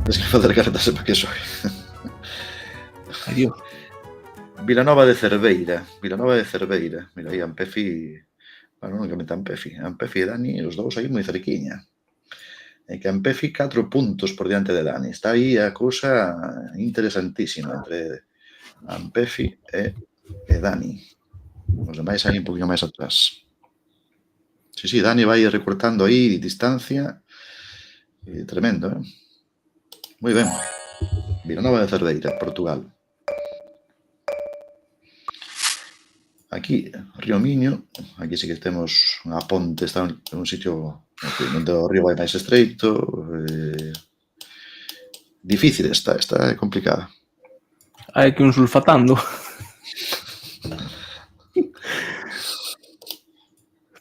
Tens que facer cartas para que soy. Adiós. Vilanova de Cerveira. Mira aí, Ampefi... Bueno, únicamente Ampefi e Dani, os dous aí moi cerquiña. É que Ampefi 4 puntos por diante de Dani. Está aí a cousa interesantísima entre Ampefi e Dani. Os demais aí un poquinho máis atrás. Sí, Dani vai recortando aí distancia. Tremendo, Moi ben. Vilanova de Cerveira, Portugal. Aquí, Río Miño. Aquí sí que temos unha ponte, está en un sitio onde o río vai máis estreito. Difícil esta é complicada. Hai que un sulfatando.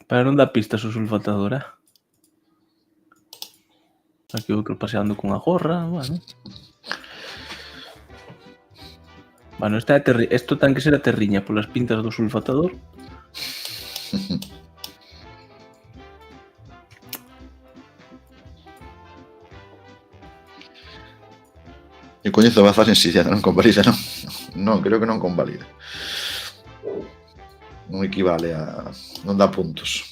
Pero non dá pistas o sulfatador, Aquí outro paseando cunha gorra, bueno. Bueno, isto ten que ser a terriña polas pintas do sulfatador. Eu coñezo a Bazar en Sillana, non convalida, non? Non, creo que non convalida. Non equivale a... non dá puntos.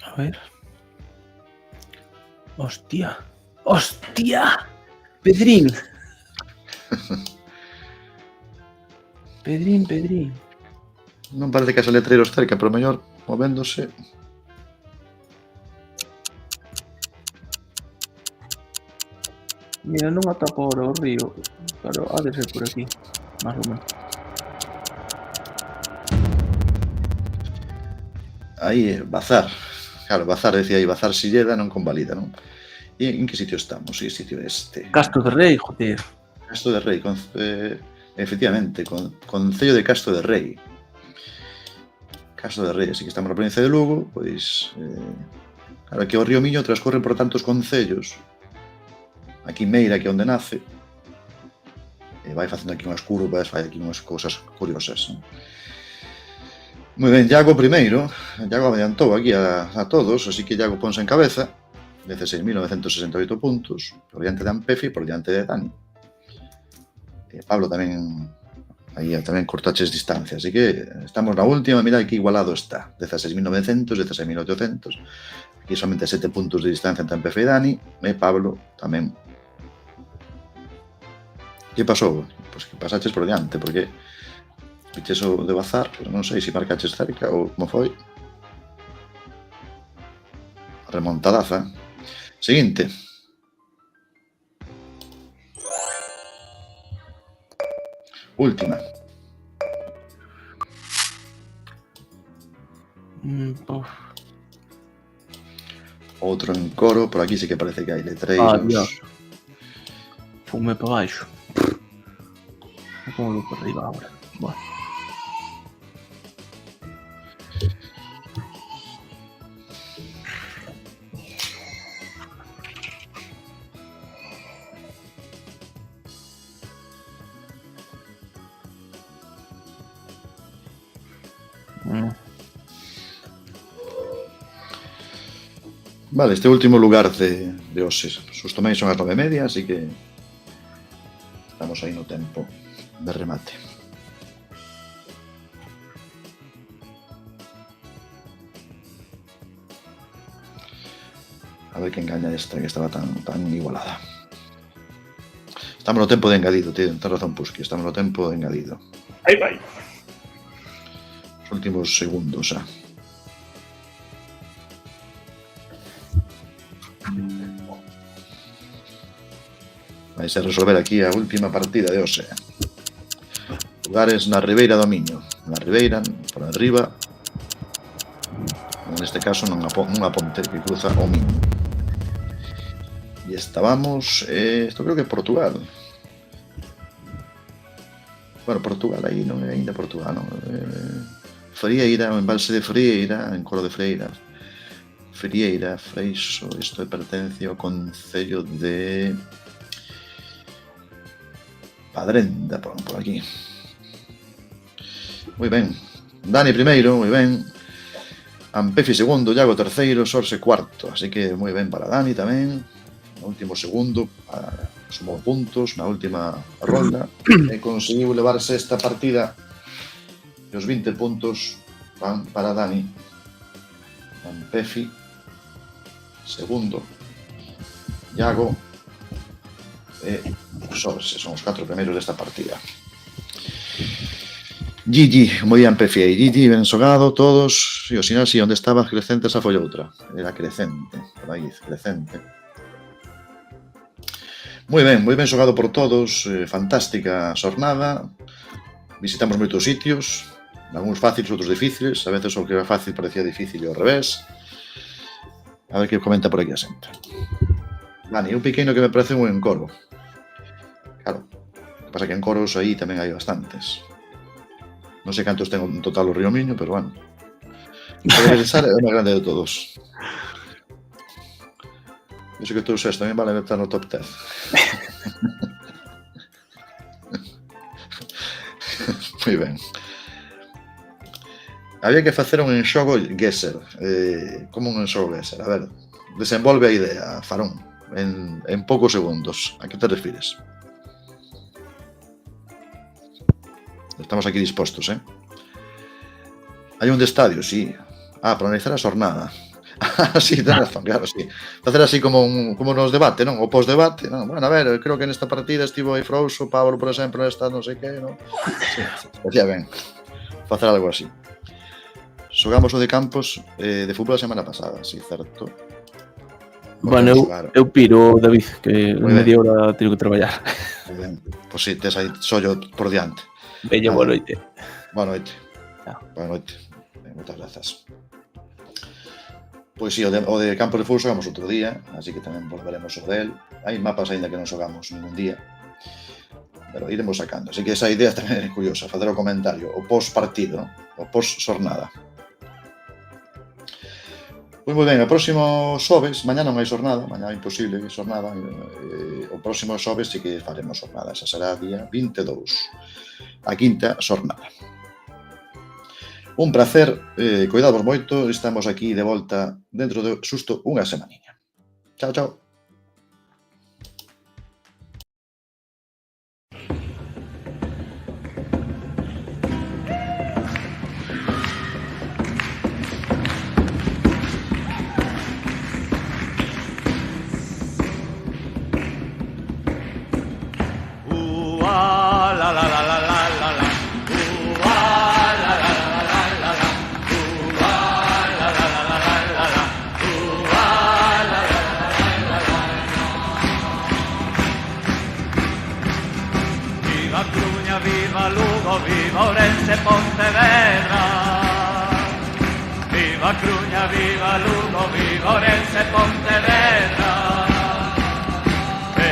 A ver. Hostia. Pedrín. Pedrín. Non parece que haxa letreiros cerca, pero mellor movéndose. Mira, non atopo ahora o río, pero ha de ser por aquí, máis ou menos. Aí, Bazar. Claro, Bazar, decía aí, Bazar Silleda non convalida, non? E en que sitio estamos? Que sitio é este? Castro de Rei, joder. Castro de Rei, efectivamente, Concello de Castro de Rei. Castro de Rei, así que estamos na provincia de Lugo, pois, claro, que o río Miño transcorre por tantos concellos, aquí Meira, que é onde nace, e vai facendo aquí unhas curvas, fai aquí unhas cousas curiosas, non? Moi ben, Iago primeiro, Iago adiantou aquí a todos, así que Iago ponse en cabeza, 16.968 puntos, por diante de Ampefi e por diante de Dani. E Pablo tamén, aí tamén cortaches distancia, así que estamos na última, mira que igualado está, 16.900, 16.800, aquí somente 7 puntos de distancia entre Ampefi e Dani, e Pablo tamén. Que pasou? Pois que pasaches por diante, porque fiches o de Bazar, pero non sei se marcaches cerca ou como foi. Remontadaza. Seguinte. Última. Outro en coro, por aquí sí que parece que hai letreiros. Dios. Fume para baixo. Como vou por arriba agora? Bueno. Vale, este último lugar de hoxe. Sus toméis son as 9:30, así que estamos aí no tempo de remate. A ver quen gaña esta, que estaba tan igualada. Estamos no tempo de engadido, tío. Tens razón, Pusky. Estamos no tempo de engadido. Aí vai. Os últimos segundos, xa. Vai ser resolver aquí a última partida de hoxe. Lugares na Ribeira do Miño. Na Ribeira, por arriba. Neste caso, nunha ponte que cruza o Miño. E estábamos... Isto creo que é Portugal. Bueno, Portugal aí non é ainda Portugal, non? Frieira, o embalse de Frieira, en Coro de Freiras. Frieira, Freixo, isto pertence ao concello de Padrenda, por aquí. Moi ben. Dani primeiro, moi ben. Ampefi segundo, Iago terceiro, Sorse cuarto. Así que moi ben para Dani tamén. No último segundo, sumou puntos na última ronda e conseguiu levarse esta partida e os 20 puntos van para Dani. Ampefi segundo, Iago e Sorse son os 4 primeiros desta partida. GG, moi ben Ampefi e GG, ben xogado todos. E o sinal, si, onde estaba Crecente, esa foi outra. Era Crecente, por aí, Crecente. Moi ben xogado por todos, fantástica xornada. Visitamos moitos sitios, algúns fáciles, outros difíciles, a veces o que era fácil parecía difícil e ao revés. A ver que comenta por aquí a xente. Dani, un pequeno que me parece un encoro. Claro, o que pasa que encoros aí tamén hai bastantes. Non sei cantos ten en total o Río Miño, pero bueno. O Beresar é o máis grande de todos. Iso que tú usas tamén vale estar no top 10. Moi ben. Había que facer un enxogo Gesser. Como un enxogo Gesser? A ver, desenvolve a idea, Farón, en poucos segundos. A que te refires? Estamos aquí dispostos, Hai un de estadio, sí. Para analizar a xornada. Sí, ten razón, claro, sí. Facer así como nos debate, non? O post-debate, non? Bueno, a ver, creo que nesta partida estivo aí Frouxo, Pablo, por exemplo, nesta non sei que, non? Sí, facía ben. Facer algo así. Xogamos o de campos de fútbol a semana pasada, sí, certo. Bueno, eu piro, David, que en media hora teño que traballar. Pois si, tes aí sollo por diante. Veña, boa noite. Boa noite. Boa noite. Moitas grazas. Pois si, o de Campo de Fútbol xogamos outro día, así que tamén volveremos ao del. Hai mapas aínda que non xogamos ningún día, pero iremos sacando. Así que esa idea tamén é curiosa, facer o comentario, o post-partido, o post-xornada. Pois moi ben, o próximo xoves, mañá non hai xornada, mañá é imposible xornada, o próximo xoves sí que faremos xornada, esa será día 22, a quinta xornada. Un placer, cuidadvos moito, estamos aquí de volta dentro de xusto unha semaniña. Chao, chao. Viva Ourense, Pontevedra. Viva Cruña, viva Lugo, viva Ourense, Pontevedra. Que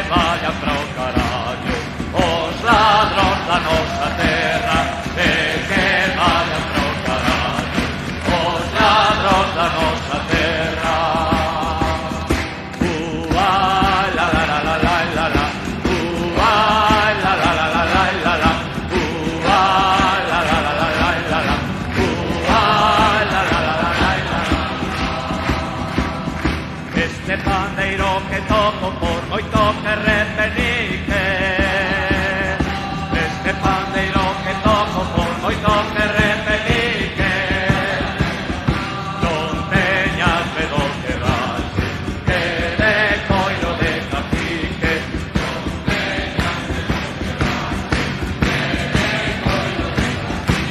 vayan pra o carallo os ladróns da nosa terra. Que vayan pra o carallo os ladróns da nosa terra. La la la la la la la. La la la la la la la. Este pandeiro que toco por moito que repenique. Este pandeiro que toco por moito que repenique. Non teñas medo que vaxe, que de coiro de cacique. Non teñas medo que vaxe, que de coiro de cacique.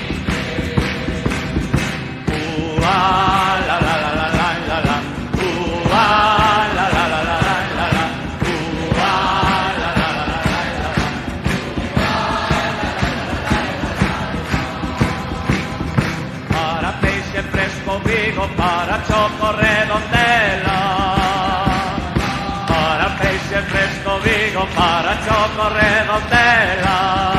La la la la la la la. Vigo para Choco Redondela. Para Peixe Fresco Vigo para Choco Redondela.